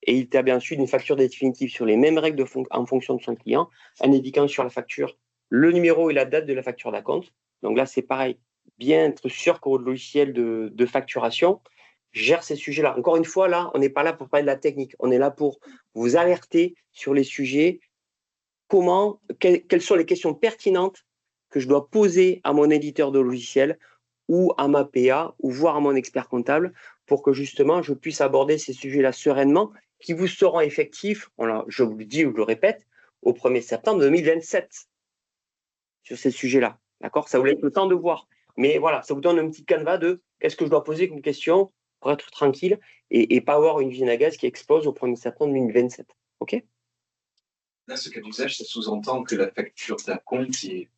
Et il établit ensuite une facture définitive sur les mêmes règles en fonction de son client, en indiquant sur la facture le numéro et la date de la facture d'acompte. Donc là, c'est pareil, bien être sûr que votre logiciel de facturation gère ces sujets-là. Encore une fois, là, on n'est pas là pour parler de la technique. On est là pour vous alerter sur les sujets. Quelles sont les questions pertinentes que je dois poser à mon éditeur de logiciel ou à ma PA ou voire à mon expert comptable pour que justement je puisse aborder ces sujets-là sereinement qui vous seront effectifs, je vous le dis ou je le répète, au 1er septembre 2027 sur ces sujets-là. D'accord? Ça vous laisse le temps de voir. Mais voilà, ça vous donne un petit canevas de qu'est-ce que je dois poser comme question pour être tranquille et pas avoir une usine à gaz qui explose au 1er septembre 2027. OK? Là, ce cas d'usage, ça sous-entend que la facture d'acompte est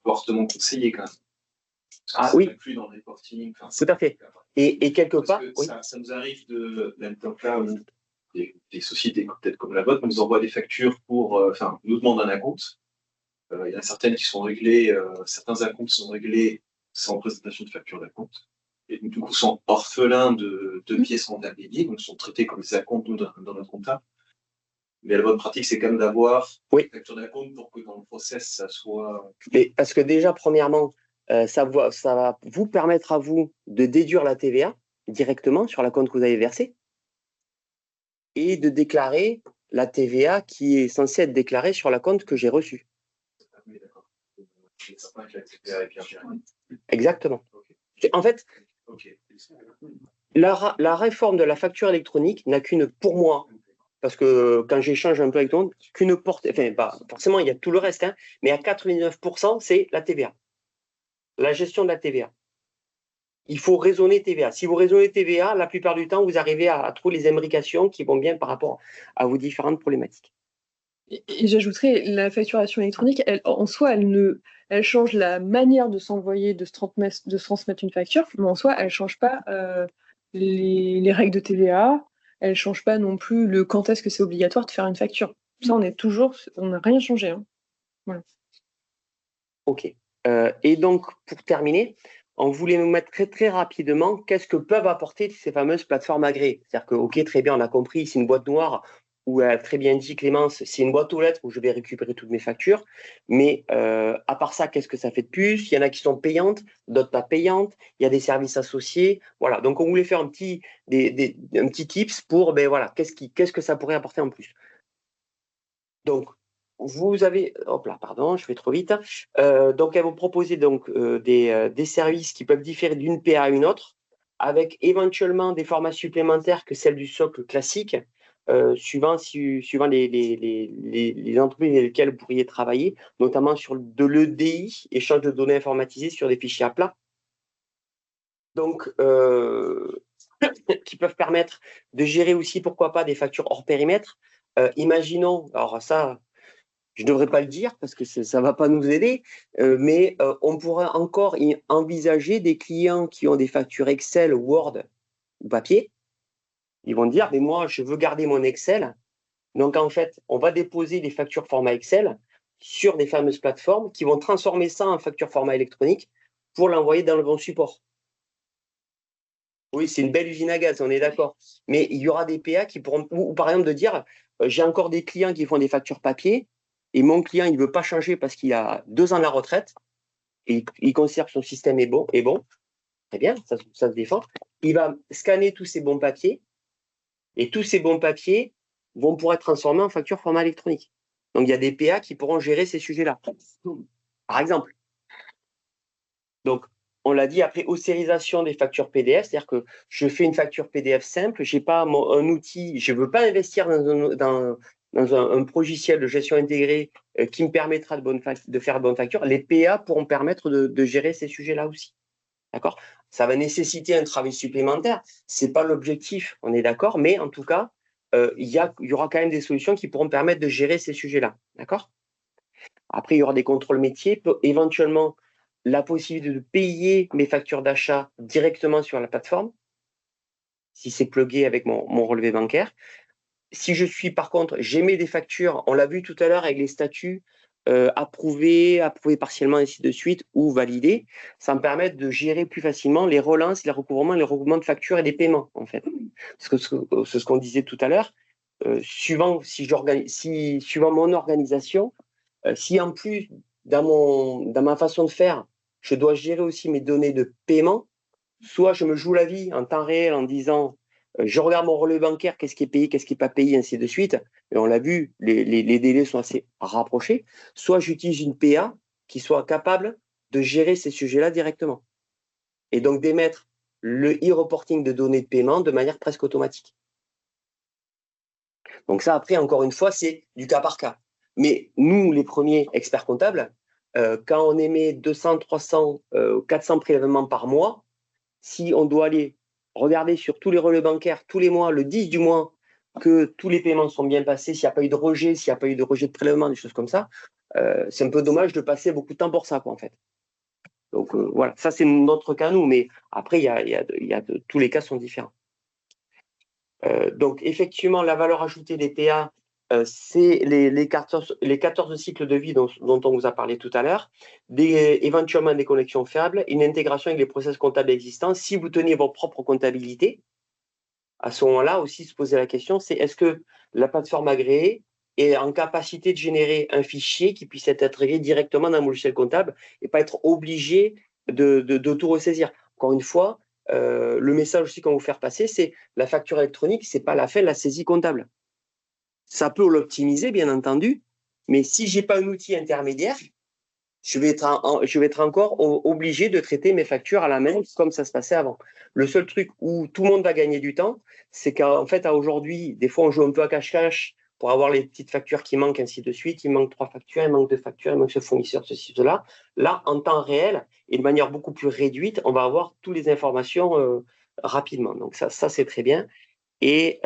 fortement conseillée quand même. Ah oui. Plus dans le reporting. Tout à fait. Et quelque part, oui. Ça nous arrive de même temps là où des sociétés peut-être comme la vôtre nous envoient des factures nous demandent un acompte. Il y en a certaines qui sont réglées, certains acomptes sont réglés sans présentation de facture d'acompte. Et du coup, sont orphelins de pièces comptabilisées, donc sont traités comme des acomptes dans notre comptable. Mais la bonne pratique, c'est quand même d'avoir une facture d'acompte pour que dans le process, ça soit. Mais parce que déjà, premièrement, ça va vous permettre à vous de déduire la TVA directement sur la compte que vous avez versé et de déclarer la TVA qui est censée être déclarée sur la compte que j'ai reçue. Oui, d'accord. La TVA est bien gérée. Exactement. Okay. En fait, la réforme de la facture électronique n'a qu'une, pour moi, parce que quand j'échange un peu avec tout le monde, qu'une porte, enfin, forcément, il y a tout le reste, hein, mais à 99%, c'est la TVA. La gestion de la TVA. Il faut raisonner TVA. Si vous raisonnez TVA, la plupart du temps, vous arrivez à trouver les imbrications qui vont bien par rapport à vos différentes problématiques. Et j'ajouterais, la facturation électronique, en soi, elle change la manière de s'envoyer, de se transmettre une facture, mais en soi, elle ne change pas les règles de TVA, elle ne change pas non plus quand est-ce que c'est obligatoire de faire une facture. Ça, on n'a rien changé. Hein. Voilà. OK. Et donc, pour terminer, on voulait nous mettre très, très rapidement qu'est-ce que peuvent apporter ces fameuses plateformes agréées. C'est-à-dire que, OK, très bien, on a compris, c'est une boîte noire, où elle a très bien dit, Clémence, c'est une boîte aux lettres où je vais récupérer toutes mes factures. Mais à part ça, qu'est-ce que ça fait de plus? Il y en a qui sont payantes, d'autres pas payantes. Il y a des services associés. Voilà. Donc, on voulait faire un petit tips pour, ben voilà, qu'est-ce que ça pourrait apporter en plus. Donc, vous avez, hop là, pardon, je vais trop vite. Donc, elle vous propose donc des services qui peuvent différer d'une PA à une autre, avec éventuellement des formats supplémentaires que celles du socle classique, suivant les entreprises avec lesquelles vous pourriez travailler, notamment sur de l'EDI, échange de données informatisées sur des fichiers à plat. Donc, qui peuvent permettre de gérer aussi, pourquoi pas, des factures hors périmètre. Imaginons, alors ça, je ne devrais pas le dire parce que ça ne va pas nous aider, mais on pourrait encore envisager des clients qui ont des factures Excel, Word ou papier. Ils vont dire, mais moi, je veux garder mon Excel. Donc, en fait, on va déposer des factures format Excel sur des fameuses plateformes qui vont transformer ça en facture format électronique pour l'envoyer dans le bon support. Oui, c'est une belle usine à gaz, on est d'accord. Mais il y aura des PA qui pourront, ou par exemple de dire, j'ai encore des clients qui font des factures papier et mon client, il ne veut pas changer parce qu'il a 2 ans de la retraite et il considère que son système est bon. Très bien, ça se défend. Il va scanner tous ces bons papiers et tous ces bons papiers vont pouvoir être transformés en facture format électronique. Donc, il y a des PA qui pourront gérer ces sujets-là, par exemple. Donc, on l'a dit, après ossérisation des factures PDF, c'est-à-dire que je fais une facture PDF simple, je n'ai pas un outil, je ne veux pas investir dans un logiciel de gestion intégrée qui me permettra de faire de bonnes factures. Les PA pourront permettre de gérer ces sujets-là aussi. D'accord? Ça va nécessiter un travail supplémentaire. Ce n'est pas l'objectif, on est d'accord, mais en tout cas, il y aura quand même des solutions qui pourront permettre de gérer ces sujets-là. D'accord? Après, il y aura des contrôles métiers, éventuellement la possibilité de payer mes factures d'achat directement sur la plateforme, si c'est plugué avec mon relevé bancaire. Si je suis, par contre, j'émets des factures, on l'a vu tout à l'heure avec les statuts, approuvés partiellement, ainsi de suite, ou validés, ça me permet de gérer plus facilement les relances, les recouvrements de factures et des paiements, en fait. C'est ce qu'on disait tout à l'heure. Suivant mon organisation, si en plus, dans ma façon de faire, je dois gérer aussi mes données de paiement, soit je me joue la vie en temps réel en disant je regarde mon relevé bancaire, qu'est-ce qui est payé, qu'est-ce qui n'est pas payé, ainsi de suite. Et on l'a vu, les délais sont assez rapprochés. Soit j'utilise une PA qui soit capable de gérer ces sujets-là directement. Et donc d'émettre le e-reporting de données de paiement de manière presque automatique. Donc ça, après, encore une fois, c'est du cas par cas. Mais nous, les premiers experts comptables, quand on émet 200, 300, 400 prélèvements par mois, si on doit aller regarder sur tous les relevés bancaires, tous les mois, le 10 du mois, que tous les paiements sont bien passés, s'il n'y a pas eu de rejet, s'il n'y a pas eu de rejet de prélèvement, des choses comme ça, c'est un peu dommage de passer beaucoup de temps pour ça, quoi, en fait. Donc voilà, ça c'est notre cas, nous, mais après, tous les cas sont différents. Donc effectivement, la valeur ajoutée des PA, c'est les 14 cycles de vie dont on vous a parlé tout à l'heure, éventuellement des connexions fiables, une intégration avec les process comptables existants. Si vous tenez votre propre comptabilité, à ce moment-là aussi se poser la question, c'est est-ce que la plateforme agréée est en capacité de générer un fichier qui puisse être intégré directement dans un logiciel comptable et pas être obligé de tout ressaisir. Encore une fois, le message aussi qu'on va vous faire passer, c'est la facture électronique, ce n'est pas la fin de la saisie comptable. Ça peut l'optimiser, bien entendu, mais si je n'ai pas un outil intermédiaire, je vais être encore obligé de traiter mes factures à la main comme ça se passait avant. Le seul truc où tout le monde va gagner du temps, c'est qu'en fait, aujourd'hui, des fois, on joue un peu à cache-cache pour avoir les petites factures qui manquent, ainsi de suite. Il manque 3 factures, il manque 2 factures, il manque ce fournisseur, ceci, cela. Là, en temps réel et de manière beaucoup plus réduite, on va avoir toutes les informations rapidement. Donc ça c'est très bien. Et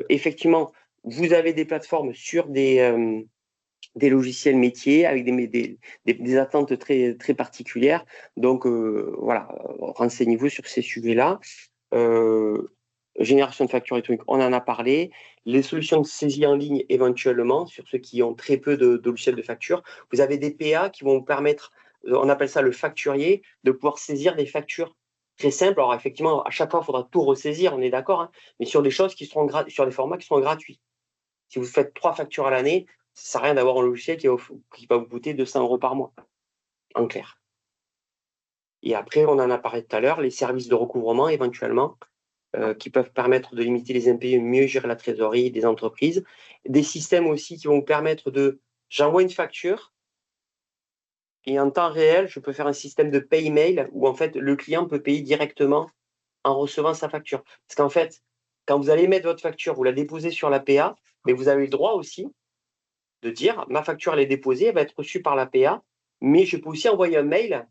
effectivement, vous avez des plateformes sur des logiciels métiers avec des attentes très, très particulières. Donc, voilà, renseignez-vous sur ces sujets-là. Génération de factures électroniques, on en a parlé. Les solutions de saisie en ligne, éventuellement, sur ceux qui ont très peu de logiciels de facture. Vous avez des PA qui vont vous permettre, on appelle ça le facturier, de pouvoir saisir des factures très simples. Alors, effectivement, à chaque fois, il faudra tout ressaisir, on est d'accord, hein, mais sur des choses qui seront sur des formats qui seront gratuits. Si vous faites 3 factures à l'année, ça ne sert à rien d'avoir un logiciel qui va vous coûter 200 € par mois, en clair. Et après, on en a parlé tout à l'heure, les services de recouvrement, éventuellement, qui peuvent permettre de limiter les impayés, mieux gérer la trésorerie des entreprises. Des systèmes aussi qui vont vous permettre j'envoie une facture, et en temps réel, je peux faire un système de pay mail où en fait, le client peut payer directement en recevant sa facture. Parce qu'en fait, quand vous allez mettre votre facture, vous la déposez sur l'APA, mais vous avez le droit aussi de dire ma facture elle est déposée, elle va être reçue par l'APA, mais je peux aussi envoyer un mail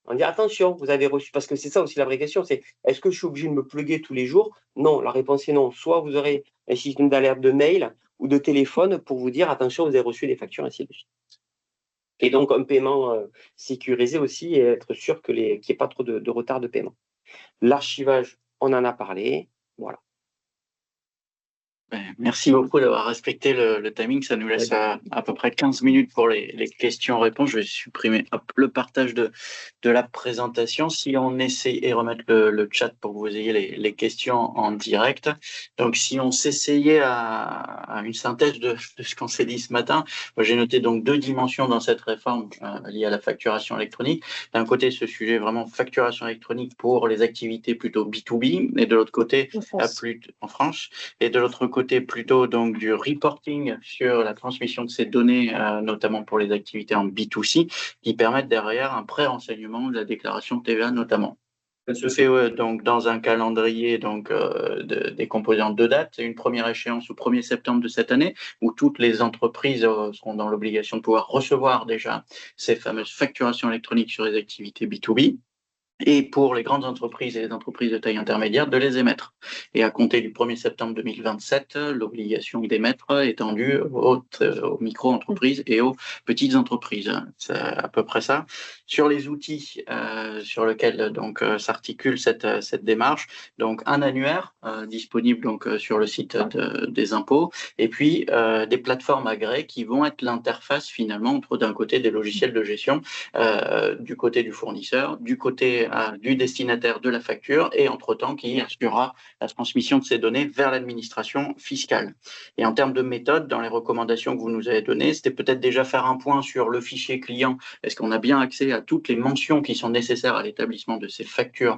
en disant attention, vous avez reçu, parce que c'est ça aussi la vraie question, c'est est-ce que je suis obligé de me pluguer tous les jours? Non, la réponse est non. Soit vous aurez un système d'alerte de mail ou de téléphone pour vous dire attention, vous avez reçu des factures, ainsi de suite. Et donc un paiement sécurisé aussi et être sûr qu'il n'y ait pas trop de retard de paiement. L'archivage, on en a parlé, voilà. Merci beaucoup d'avoir respecté le timing. Ça nous laisse à peu près 15 minutes pour les questions-réponses. Je vais supprimer le partage de la présentation. Si on essaie et remettre le chat pour que vous ayez les questions en direct. Donc, si on s'essayait à une synthèse de ce qu'on s'est dit ce matin, j'ai noté donc 2 dimensions dans cette réforme liée à la facturation électronique. D'un côté, ce sujet vraiment facturation électronique pour les activités plutôt B2B, et de l'autre côté, en France, et de l'autre côté, plutôt donc du reporting sur la transmission de ces données, notamment pour les activités en B2C, qui permettent derrière un pré-renseignement de la déclaration de TVA notamment. Ça se fait donc dans un calendrier donc décomposé en 2 dates. Une première échéance au 1er septembre de cette année, où toutes les entreprises seront dans l'obligation de pouvoir recevoir déjà ces fameuses facturations électroniques sur les activités B2B. Et pour les grandes entreprises et les entreprises de taille intermédiaire, de les émettre. Et à compter du 1er septembre 2027, l'obligation d'émettre est étendue aux micro-entreprises et aux petites entreprises. C'est à peu près ça. Sur les outils sur lesquels donc s'articule cette démarche, donc un annuaire disponible donc sur le site des impôts, et puis des plateformes agréées qui vont être l'interface finalement entre d'un côté des logiciels de gestion, du côté du fournisseur, du côté du destinataire de la facture, et entre-temps qui assurera la transmission de ces données vers l'administration fiscale. Et en termes de méthode, dans les recommandations que vous nous avez données, c'était peut-être déjà faire un point sur le fichier client. Est-ce qu'on a bien accès à toutes les mentions qui sont nécessaires à l'établissement de ces factures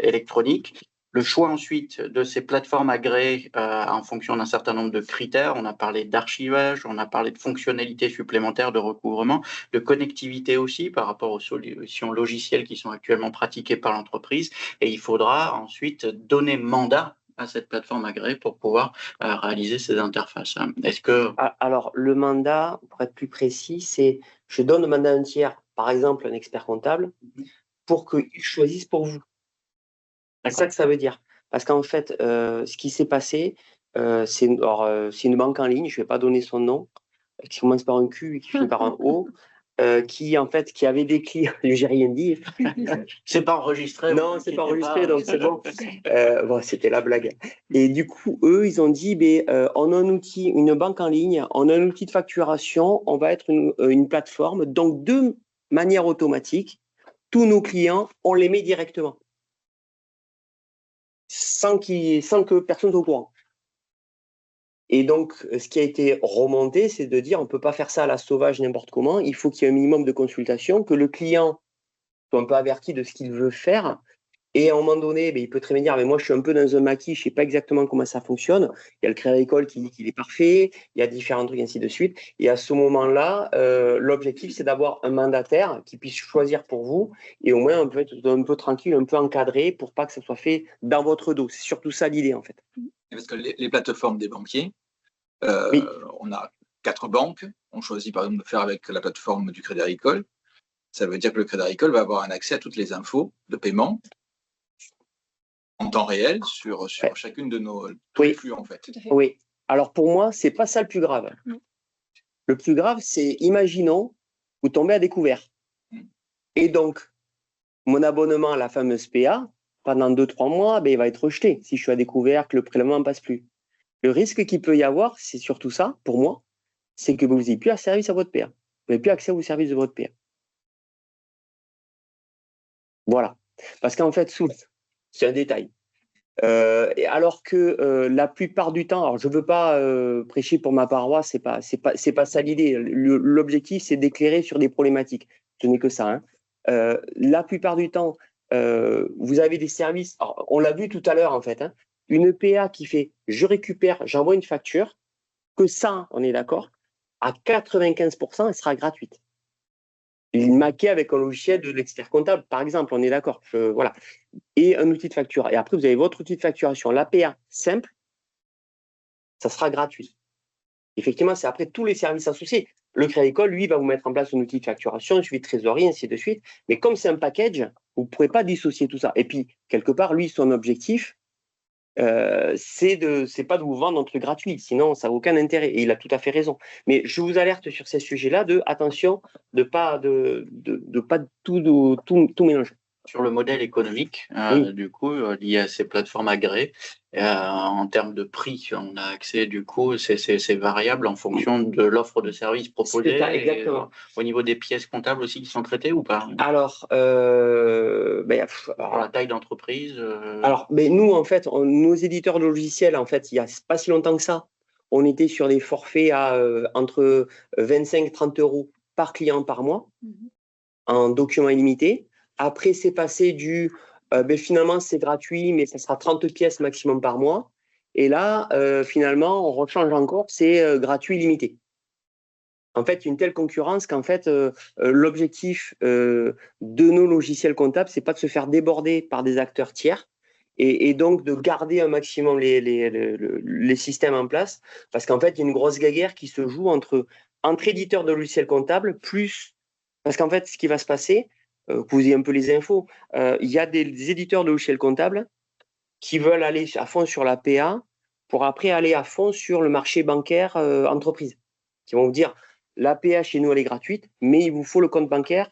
électroniques? Le choix ensuite de ces plateformes agréées en fonction d'un certain nombre de critères. On a parlé d'archivage, on a parlé de fonctionnalités supplémentaires de recouvrement, de connectivité aussi par rapport aux solutions logicielles qui sont actuellement pratiquées par l'entreprise. Et il faudra ensuite donner mandat à cette plateforme agréée pour pouvoir réaliser ces interfaces. Est-ce que... Alors, le mandat, pour être plus précis, c'est je donne le mandat à un tiers, par exemple un expert comptable, pour qu'il choisisse pour vous. C'est ça que ça veut dire. Parce qu'en fait, ce qui s'est passé, c'est une banque en ligne, je ne vais pas donner son nom, qui commence par un Q et qui finit par un O, qui avait des clients. J'ai rien dit. C'est pas enregistré. Non, c'est pas enregistré, donc c'est bon. Bon, c'était la blague. Et du coup, eux, ils ont dit, on a un outil, une banque en ligne, on a un outil de facturation, on va être une plateforme. Donc, de manière automatique, tous nos clients, on les met directement. Sans que personne soit au courant. Et donc, ce qui a été remonté, c'est de dire on ne peut pas faire ça à la sauvage n'importe comment, il faut qu'il y ait un minimum de consultation, que le client soit un peu averti de ce qu'il veut faire. Et à un moment donné, il peut très bien dire mais moi je suis un peu dans un maquis, je ne sais pas exactement comment ça fonctionne. Il y a le Crédit Agricole qui dit qu'il est parfait, il y a différents trucs, ainsi de suite. Et à ce moment-là, l'objectif, c'est d'avoir un mandataire qui puisse choisir pour vous et au moins on peut être un peu tranquille, un peu encadré pour pas que ça soit fait dans votre dos. C'est surtout ça l'idée en fait. Parce que les plateformes des banquiers, oui. On a 4 banques, on choisit par exemple de faire avec la plateforme du Crédit Agricole. Ça veut dire que le Crédit Agricole va avoir un accès à toutes les infos de paiement en temps réel sur chacune de nos flux en fait. Oui. Alors pour moi, c'est pas ça le plus grave. Le plus grave, c'est imaginons vous tombez à découvert. Et donc mon abonnement à la fameuse PA pendant 2-3 mois, il va être rejeté si je suis à découvert, que le prélèvement ne passe plus. Le risque qu'il peut y avoir, c'est surtout ça, pour moi, c'est que vous n'ayez plus service à votre PA. Vous n'avez plus accès aux services de votre PA. Voilà. Parce qu'en fait, c'est un détail. Alors que la plupart du temps, alors je ne veux pas prêcher pour ma paroisse, c'est pas ça l'idée. L'objectif, c'est d'éclairer sur des problématiques. Ce n'est que ça. La plupart du temps, vous avez des services. Alors, on l'a vu tout à l'heure en fait. Une PA qui fait, je récupère, j'envoie une facture, que ça, on est d'accord, à 95%, elle sera gratuite. Il maqué avec un logiciel de l'expert comptable, par exemple, on est d'accord. Voilà. Et un outil de facture. Et après, vous avez votre outil de facturation. L'APA simple, ça sera gratuit. Effectivement, c'est après tous les services associés. Le Crédit Agricole, lui, va vous mettre en place un outil de facturation, un suivi de trésorerie, ainsi de suite. Mais comme c'est un package, vous ne pourrez pas dissocier tout ça. Et puis, quelque part, lui, son objectif, c'est pas de vous vendre un truc gratuit, sinon ça n'a aucun intérêt, et il a tout à fait raison. Mais je vous alerte sur ces sujets-là attention de pas tout mélanger. Sur le modèle économique, Oui. du coup, lié à ces plateformes agréées, en termes de prix, on a accès, du coup, c'est variable en fonction de l'offre de services proposée. C'est ça, exactement. Au niveau des pièces comptables aussi qui sont traitées ou pas? Alors, Pour la taille d'entreprise. Alors, mais nous, en fait, nos éditeurs de logiciels, en fait, il n'y a pas si longtemps que ça, on était sur des forfaits à entre 25 et 30 euros par client par mois, en documents illimités. Après, c'est passé finalement, c'est gratuit, mais ça sera 30 pièces maximum par mois. Et là, finalement, on rechange encore, c'est gratuit limité. En fait, une telle concurrence qu'en fait, l'objectif de nos logiciels comptables, c'est pas de se faire déborder par des acteurs tiers et donc de garder un maximum les systèmes en place, parce qu'en fait, il y a une grosse guerre qui se joue entre éditeurs de logiciels comptables plus, parce qu'en fait, ce qui va se passer, que vous ayez un peu les infos, il y a des éditeurs de logiciels comptables qui veulent aller à fond sur la PA pour après aller à fond sur le marché bancaire entreprise, qui vont vous dire l'APA chez nous elle est gratuite, mais il vous faut le compte bancaire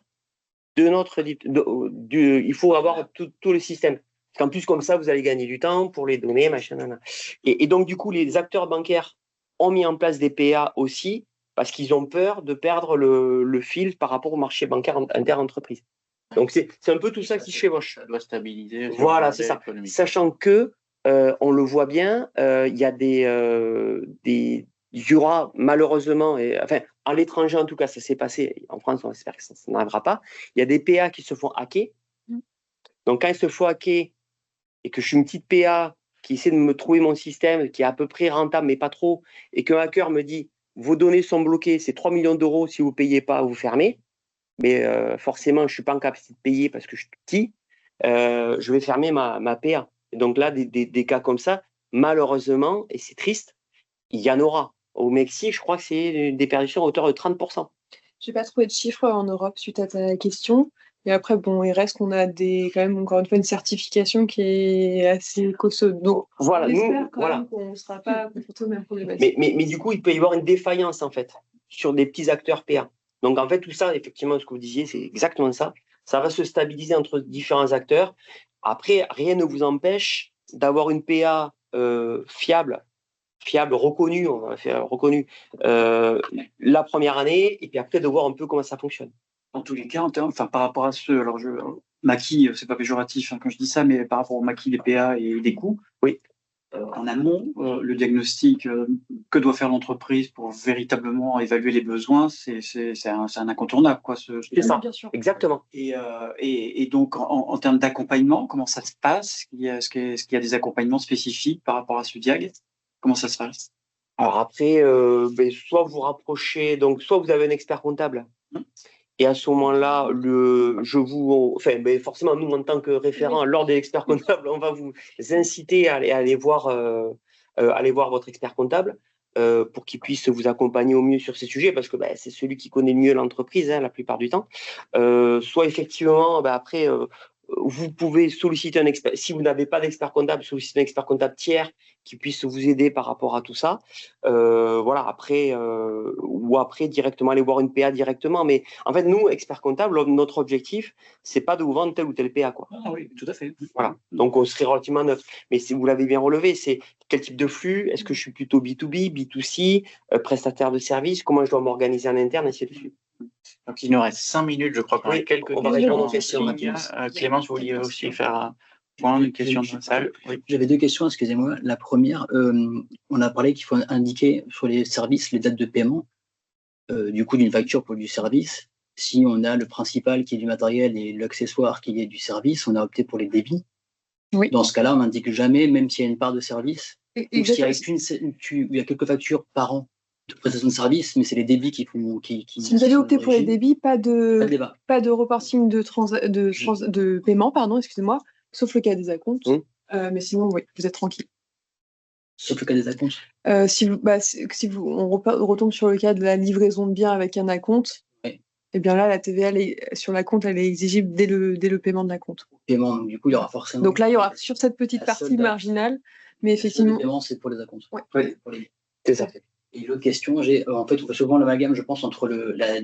de notre il faut avoir tout le système. Parce qu'en plus comme ça vous allez gagner du temps pour les données, machin. Et donc du coup les acteurs bancaires ont mis en place des PA aussi parce qu'ils ont peur de perdre le fil par rapport au marché bancaire inter-entreprise. Donc c'est un peu tout ça qui chevauche. Ça doit stabiliser. Voilà, c'est ça. Économique. Sachant que on le voit bien, il y a il y aura malheureusement, à l'étranger en tout cas, ça s'est passé. En France, on espère que ça n'arrivera pas. Il y a des PA qui se font hacker. Donc quand ils se font hacker et que je suis une petite PA qui essaie de me trouver mon système qui est à peu près rentable mais pas trop, et qu'un hacker me dit vos données sont bloquées, c'est 3 millions d'euros, si vous ne payez pas, vous fermez. Mais forcément, je ne suis pas en capacité de payer parce que je suis petit, je vais fermer ma PA. Et donc là, des cas comme ça, malheureusement, et c'est triste, il y en aura. Au Mexique, je crois que c'est des perditions à hauteur de 30%. Je n'ai pas trouvé de chiffres en Europe suite à ta question. Et après, bon, il reste qu'on a quand même, encore une fois, une certification qui est assez costaud. Donc, voilà, on espère quand même qu'on ne sera pas confronté aux mêmes problématiques. Mais du coup, il peut y avoir une défaillance, en fait, sur des petits acteurs PA. Donc, en fait, tout ça, effectivement, ce que vous disiez, c'est exactement ça. Ça va se stabiliser entre différents acteurs. Après, rien ne vous empêche d'avoir une PA fiable, reconnue, on va faire reconnue la première année, et puis après de voir un peu comment ça fonctionne. Dans tous les cas, par rapport à maquis, c'est pas péjoratif quand je dis ça, mais par rapport au maquis des PA et des coûts, oui. En amont, le diagnostic que doit faire l'entreprise pour véritablement évaluer les besoins, c'est un incontournable. C'est ça, bien sûr. Exactement. Et donc, en termes d'accompagnement, comment ça se passe? Est-ce qu'il y a des accompagnements spécifiques par rapport à ce diag? Comment ça se passe? Alors après, soit vous rapprochez, donc soit vous avez un expert comptable. Et à ce moment-là, forcément, nous, en tant que référent, lors des experts comptables, on va vous inciter à aller voir votre expert comptable pour qu'il puisse vous accompagner au mieux sur ces sujets, parce que c'est celui qui connaît le mieux l'entreprise, la plupart du temps. Soit effectivement, après, vous pouvez solliciter un expert. Si vous n'avez pas d'expert comptable, solliciter un expert comptable tiers qui puisse vous aider par rapport à tout ça. Après, ou après directement aller voir une PA directement. Mais en fait, nous, experts comptables, notre objectif, c'est pas de vous vendre tel ou tel PA, quoi. Ah oui, tout à fait. Voilà. Donc, on serait relativement neutre. Mais si vous l'avez bien relevé, c'est quel type de flux? Est-ce que je suis plutôt B2B, B2C, prestataire de service? Comment je dois m'organiser en interne, et ainsi de suite. Donc, il nous reste 5 minutes, je crois qu'on a quelques questions. Clémence, vous vouliez aussi faire Point, une question de la salle. Oui. J'avais 2 questions, excusez-moi. La première, on a parlé qu'il faut indiquer sur les services les dates de paiement du coup d'une facture pour du service. Si on a le principal qui est du matériel et l'accessoire qui est du service, on a opté pour les débits. Oui. Dans ce cas-là, on n'indique jamais, même s'il y a une part de service, ou s'il y a il y a quelques factures par an de prestation de service, mais c'est les débits qui font. Si vous avez opté pour les débits, pas de débat. Pas de reporting de paiement, pardon, excusez-moi, sauf le cas des acomptes. Mais sinon, oui, vous êtes tranquille. Sauf le cas des acomptes. Si on retombe sur le cas de la livraison de biens avec un acompte, et bien là, la TVA sur l'acompte, elle est exigible dès le paiement de l'acompte. Paiement, donc du coup, il y aura forcément. Donc là, il y aura sur cette petite partie marginale, mais effectivement. Le paiement, c'est pour les acomptes. Oui. C'est ça. Et l'autre question, en fait, on fait souvent l'amalgame, je pense, entre la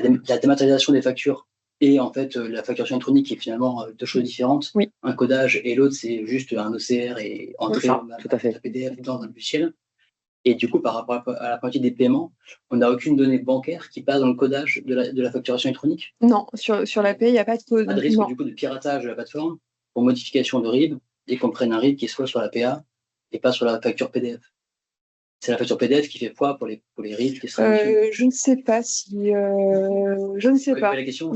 dématérialisation des factures et en fait la facturation électronique, qui est finalement 2 choses différentes. Oui. Un codage et l'autre, c'est juste un OCR et entrer tout à fait. un PDF dans un logiciel. Et du coup, par rapport à la partie des paiements, on n'a aucune donnée bancaire qui passe dans le codage de la facturation électronique. Non, sur la paie, il n'y a pas de code. Pas de risque du coup de piratage de la plateforme pour modification de RIB et qu'on prenne un RIB qui soit sur la PA et pas sur la facture PDF. C'est la facture PDF qui fait foi pour les RIB qui sont. Je ne sais pas si. Je ne sais pas. La question,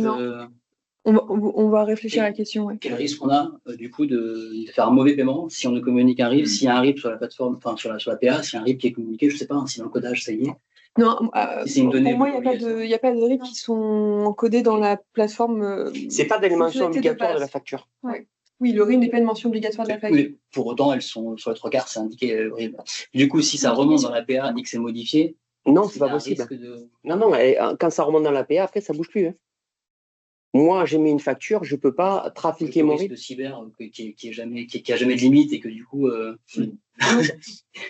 on va réfléchir à la question. Ouais. Quel risque on a du coup de faire un mauvais paiement si on ne communique un RIB, s'il y a un RIB sur la plateforme, enfin sur la PA, s'il y a un RIB qui est communiqué, je ne sais pas, si dans le codage ça y est. Non, si c'est une donnée pour moi, il n'y a pas de RIB qui sont encodés dans la plateforme. C'est pas des mentions obligatoires de la facture. Ouais. Oui, le RIB n'est pas une mention obligatoire de la facture. Oui, pour autant, elles sont sur les 3/4, c'est indiqué le RIB. Du coup, si ça remonte dans la PA et que c'est modifié. Non, c'est pas possible. Non, quand ça remonte dans la PA, après, ça bouge plus. Hein. Moi, j'ai mis une facture, je ne peux pas trafiquer mon RIB. De cyber qui a jamais de limite et que du coup.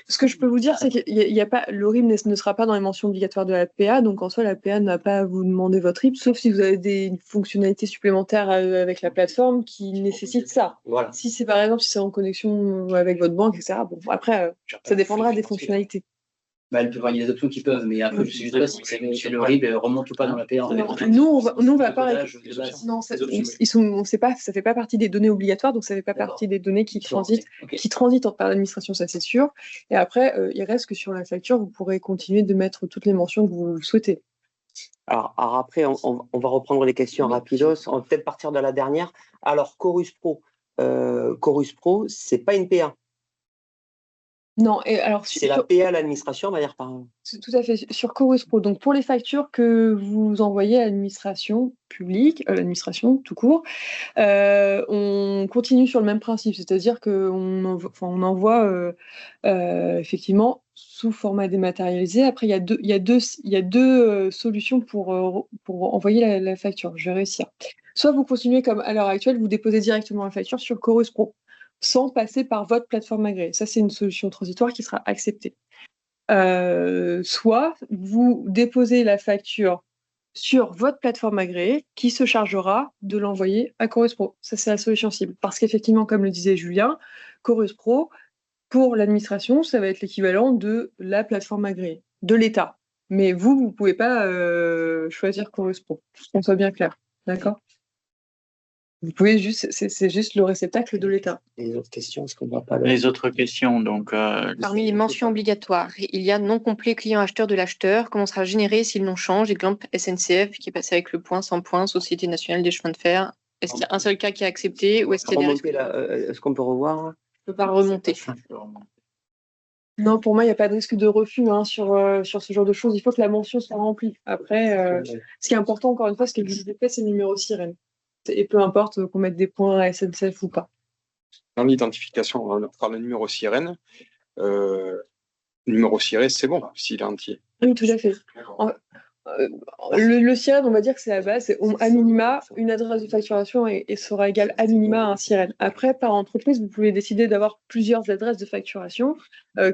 Ce que je peux vous dire, c'est que le RIB ne sera pas dans les mentions obligatoires de la PA, donc en soi, la PA n'a pas à vous demander votre RIB, sauf si vous avez des fonctionnalités supplémentaires avec la plateforme qui nécessitent ça. Voilà. Si c'est par exemple, si c'est en connexion avec votre banque, etc. Bon, après, ça dépendra des fonctionnalités. Elle peut voir, il y a des options qui peuvent, mais après, je ne sais pas si le RIB remonte ou pas dans la PA. Nous, on va pas. Non, ça fait pas partie des données obligatoires, donc ça fait pas partie des données qui transitent par l'administration, ça c'est sûr. Et après, il reste que sur la facture, vous pourrez continuer de mettre toutes les mentions que vous souhaitez. Alors après, on va reprendre les questions rapidos. On va peut-être partir de la dernière. Alors, Chorus Pro, c'est pas une PA. Non, et alors c'est la PA à l'administration, on va dire par. Tout à fait, sur Chorus Pro. Donc pour les factures que vous envoyez à l'administration publique, l'administration tout court, on continue sur le même principe, c'est-à-dire qu'on envoie effectivement sous format dématérialisé. Après, il y a deux solutions pour envoyer la facture. Je vais réussir. Soit vous continuez comme à l'heure actuelle, vous déposez directement la facture sur Chorus Pro, sans passer par votre plateforme agréée. Ça, c'est une solution transitoire qui sera acceptée. Soit vous déposez la facture sur votre plateforme agréée qui se chargera de l'envoyer à Chorus Pro. Ça, c'est la solution cible. Parce qu'effectivement, comme le disait Julien, Chorus Pro, pour l'administration, ça va être l'équivalent de la plateforme agréée, de l'État. Mais vous ne pouvez pas choisir Chorus Pro, qu'on soit bien clair. D'accord ? Vous pouvez c'est juste le réceptacle de l'État. Les autres questions, est-ce qu'on voit pas les autres questions, donc. Parmi les mentions obligatoires, il y a non complet client acheteur de l'acheteur. Comment sera généré si le nom change? Exemple SNCF qui est passé avec le point, sans point, Société nationale des chemins de fer. Est-ce qu'il y a un seul cas qui est accepté ou est-ce qu'il y a des risques? Est-ce qu'on peut revoir? Je ne peux pas remonter. Non, pour moi, il n'y a pas de risque de refus sur ce genre de choses. Il faut que la mention soit remplie. Après, ce qui est important, encore une fois, ce que vous avez fait, c'est le numéro sirène. Et peu importe qu'on mette des points à SNCF ou pas. Dans l'identification, on va faire le numéro sirène. Le numéro sirène, c'est bon, s'il est entier. Oui, tout à fait. Le sirène, on va dire que c'est la base. C'est à minima, une adresse de facturation et sera égale à minima à un sirène. Après, par entreprise, vous pouvez décider d'avoir plusieurs adresses de facturation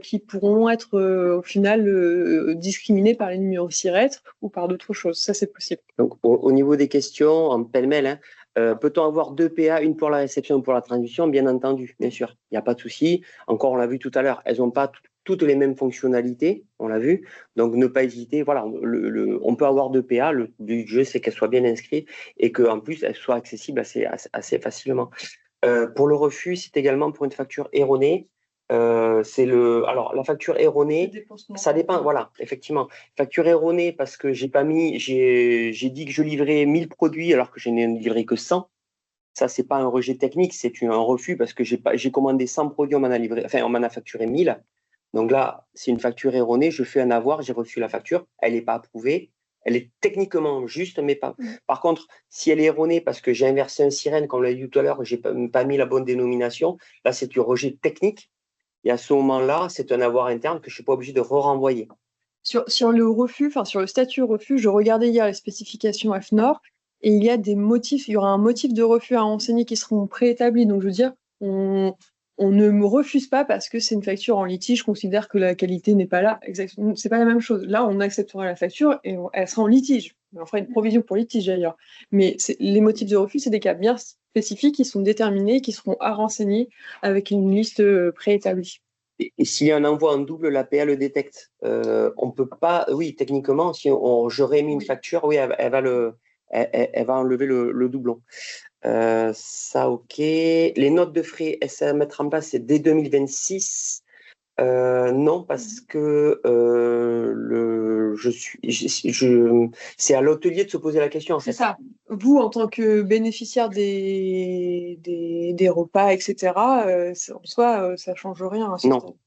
qui pourront être au final discriminées par les numéros sirène ou par d'autres choses. Ça, c'est possible. Donc, au niveau des questions, en pêle-mêle, peut-on avoir 2 PA, une pour la réception et pour la transmission? Bien entendu, bien sûr. Il n'y a pas de souci. Encore, on l'a vu tout à l'heure, elles n'ont pas toutes les mêmes fonctionnalités, on l'a vu. Donc, ne pas hésiter. Voilà, on peut avoir 2 PA. Le but du jeu, c'est qu'elles soient bien inscrites et qu'en plus, elles soient accessibles assez facilement. Pour le refus, c'est également pour une facture erronée. Alors, la facture erronée, ça dépend. Voilà, effectivement. Facture erronée parce que j'ai dit que je livrais 1000 produits alors que je n'ai livré que 100. Ça, c'est pas un rejet technique, c'est un refus parce que j'ai commandé 100 produits, on m'en a facturé 1000. Donc là, c'est une facture erronée, je fais un avoir, j'ai reçu la facture, elle n'est pas approuvée, elle est techniquement juste, mais pas. Par contre, si elle est erronée parce que j'ai inversé un sirène, comme on l'a dit tout à l'heure, j'ai pas mis la bonne dénomination, là, c'est du rejet technique. Et à ce moment-là, c'est un avoir interne que je ne suis pas obligé de renvoyer. Sur le refus, sur le statut refus, je regardais hier les spécifications AFNOR et il y aura un motif de refus à renseigner qui seront préétablis. Donc, je veux dire, on ne me refuse pas parce que c'est une facture en litige, je considère que la qualité n'est pas là. Exactement, c'est pas la même chose. Là, on acceptera la facture et elle sera en litige. On fera une provision pour litige d'ailleurs. Mais les motifs de refus, c'est des cas bien spécifiques qui sont déterminés, qui seront à renseigner avec une liste préétablie. Et s'il y a un envoi en double, l'APA le détecte. On peut pas, oui, techniquement, si j'aurais mis une facture, oui, elle va enlever le doublon. Ça, ok. Les notes de frais, est-ce à mettre en place, c'est dès 2026. Non, parce que c'est à l'hôtelier de se poser la question. C'est ça. Vous, en tant que bénéficiaire des repas, etc., en soi, ça ne change rien. Hein, non.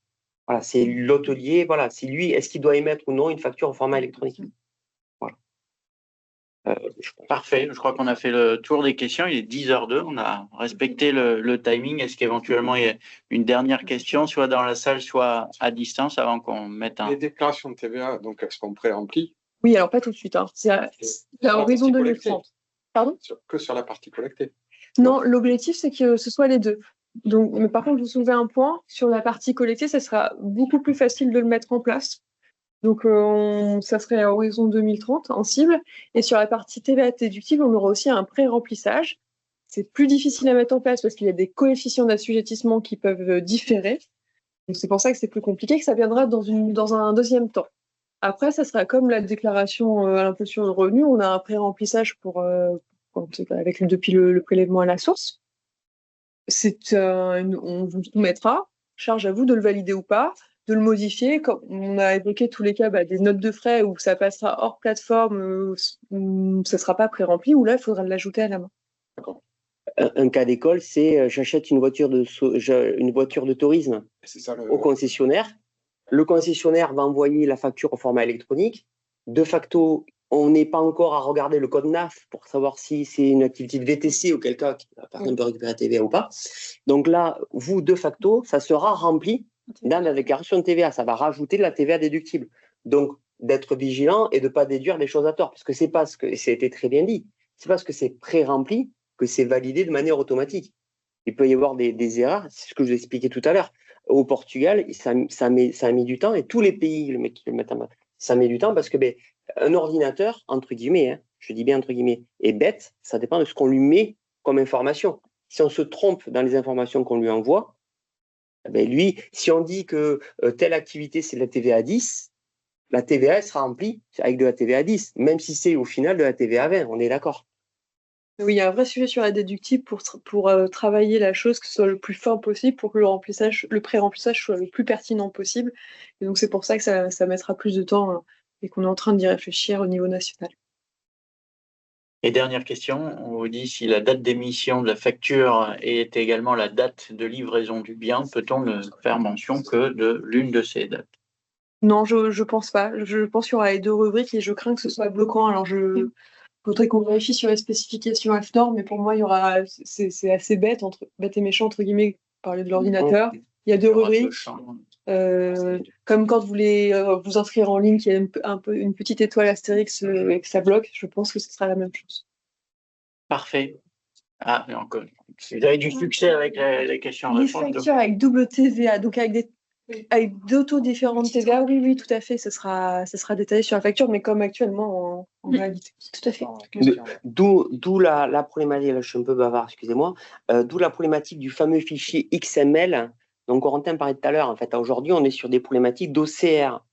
Voilà, c'est l'hôtelier. Voilà, c'est lui. Est-ce qu'il doit émettre ou non une facture au format électronique? Voilà. Parfait. Je crois qu'on a fait le tour des questions. Il est 10h02. On a respecté le timing. Est-ce qu'éventuellement il y a une dernière question, soit dans la salle, soit à distance, avant qu'on mette un. Les déclarations de TVA, donc, elles seront pré-remplies? Oui, alors pas tout de suite. Hein. C'est à l'horizon 2030. Pardon? Que sur la partie collectée? Non, l'objectif, c'est que ce soit les deux. Donc, mais par contre, vous soulevez un point. Sur la partie collectée, ça sera beaucoup plus facile de le mettre en place. Donc, ça serait à horizon 2030 en cible. Et sur la partie TVA déductible, on aura aussi un pré-remplissage. C'est plus difficile à mettre en place parce qu'il y a des coefficients d'assujettissement qui peuvent différer. Donc, c'est pour ça que c'est plus compliqué, que ça viendra dans un deuxième temps. Après, ça sera comme la déclaration à l'impôt sur le revenu. On a un pré-remplissage depuis le prélèvement à la source. On vous soumettra, charge à vous de le valider ou pas, de le modifier. Comme on a évoqué tous les cas, des notes de frais où ça passera hors plateforme, où ça ne sera pas pré-rempli, où là, il faudra l'ajouter à la main. Un cas d'école, c'est j'achète une voiture de tourisme au concessionnaire. Le concessionnaire va envoyer la facture au format électronique. De facto, on n'est pas encore à regarder le code NAF pour savoir si c'est une activité de VTC, auquel cas la personne peut récupérer la TVA ou pas. Donc là, vous, de facto, ça sera rempli dans la déclaration de TVA. Ça va rajouter de la TVA déductible. Donc, d'être vigilant et de ne pas déduire des choses à tort. Parce que c'est parce que, et ça a été très bien dit, c'est parce que c'est pré-rempli que c'est validé de manière automatique. Il peut y avoir des erreurs, c'est ce que je vous expliquais tout à l'heure. Au Portugal, ça a mis du temps, et tous les pays le mettent en main. Ça met du temps parce que un ordinateur, entre guillemets, je dis bien entre guillemets, est bête, ça dépend de ce qu'on lui met comme information. Si on se trompe dans les informations qu'on lui envoie, lui, si on dit que telle activité c'est de la TVA 10, la TVA sera remplie avec de la TVA 10, même si c'est au final de la TVA 20, on est d'accord. Oui, il y a un vrai sujet sur la déductible pour travailler la chose, que ce soit le plus fin possible, pour que le pré-remplissage soit le plus pertinent possible. Et donc, c'est pour ça que ça mettra plus de temps et qu'on est en train d'y réfléchir au niveau national. Et dernière question, on vous dit si la date d'émission de la facture est également la date de livraison du bien, peut-on ne faire mention que de l'une de ces dates? Non, je pense pas. Je pense qu'il y aura les deux rubriques et je crains que ce soit bloquant. Alors, faudrait qu'on vérifie sur les spécifications AFNOR, mais pour moi, c'est assez bête et méchant, entre guillemets, parler de l'ordinateur. Il y a deux rubriques. Comme quand vous voulez vous inscrire en ligne, qu'il y a une petite étoile astérix et que ça bloque, je pense que ce sera la même chose. Parfait. Ah, mais encore, vous avez du succès avec les questions-réponses. Les factures avec double TVA, donc avec deux taux différents de TVA, oui, tout à fait, ça sera détaillé sur la facture, mais comme actuellement en réalité. Tout à fait. D'où la problématique, là je suis un peu bavard, excusez-moi, d'où la problématique du fameux fichier XML Donc, Corentin parlait tout à l'heure, en fait, aujourd'hui, on est sur des problématiques d'OCR,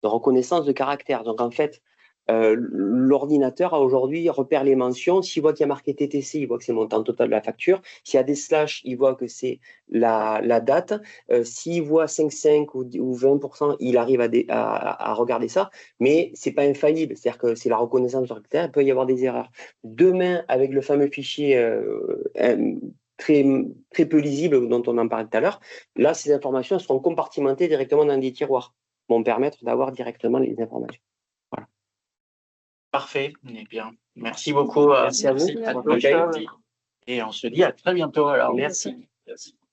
de reconnaissance de caractère. Donc, en fait, l'ordinateur aujourd'hui repère les mentions. S'il voit qu'il y a marqué TTC, il voit que c'est le montant total de la facture. S'il y a des slash, il voit que c'est la date. S'il voit 5,5 ou 20%, il arrive à regarder ça. Mais c'est pas infaillible. C'est-à-dire que c'est la reconnaissance de caractère. Il peut y avoir des erreurs. Demain, avec le fameux fichier très, très peu lisible dont on en parlait tout à l'heure, là, ces informations seront compartimentées directement dans des tiroirs, vont permettre d'avoir directement les informations. Voilà. Parfait. Eh bien, merci beaucoup. Merci à vous. Et on se dit à très bientôt. Alors. Merci.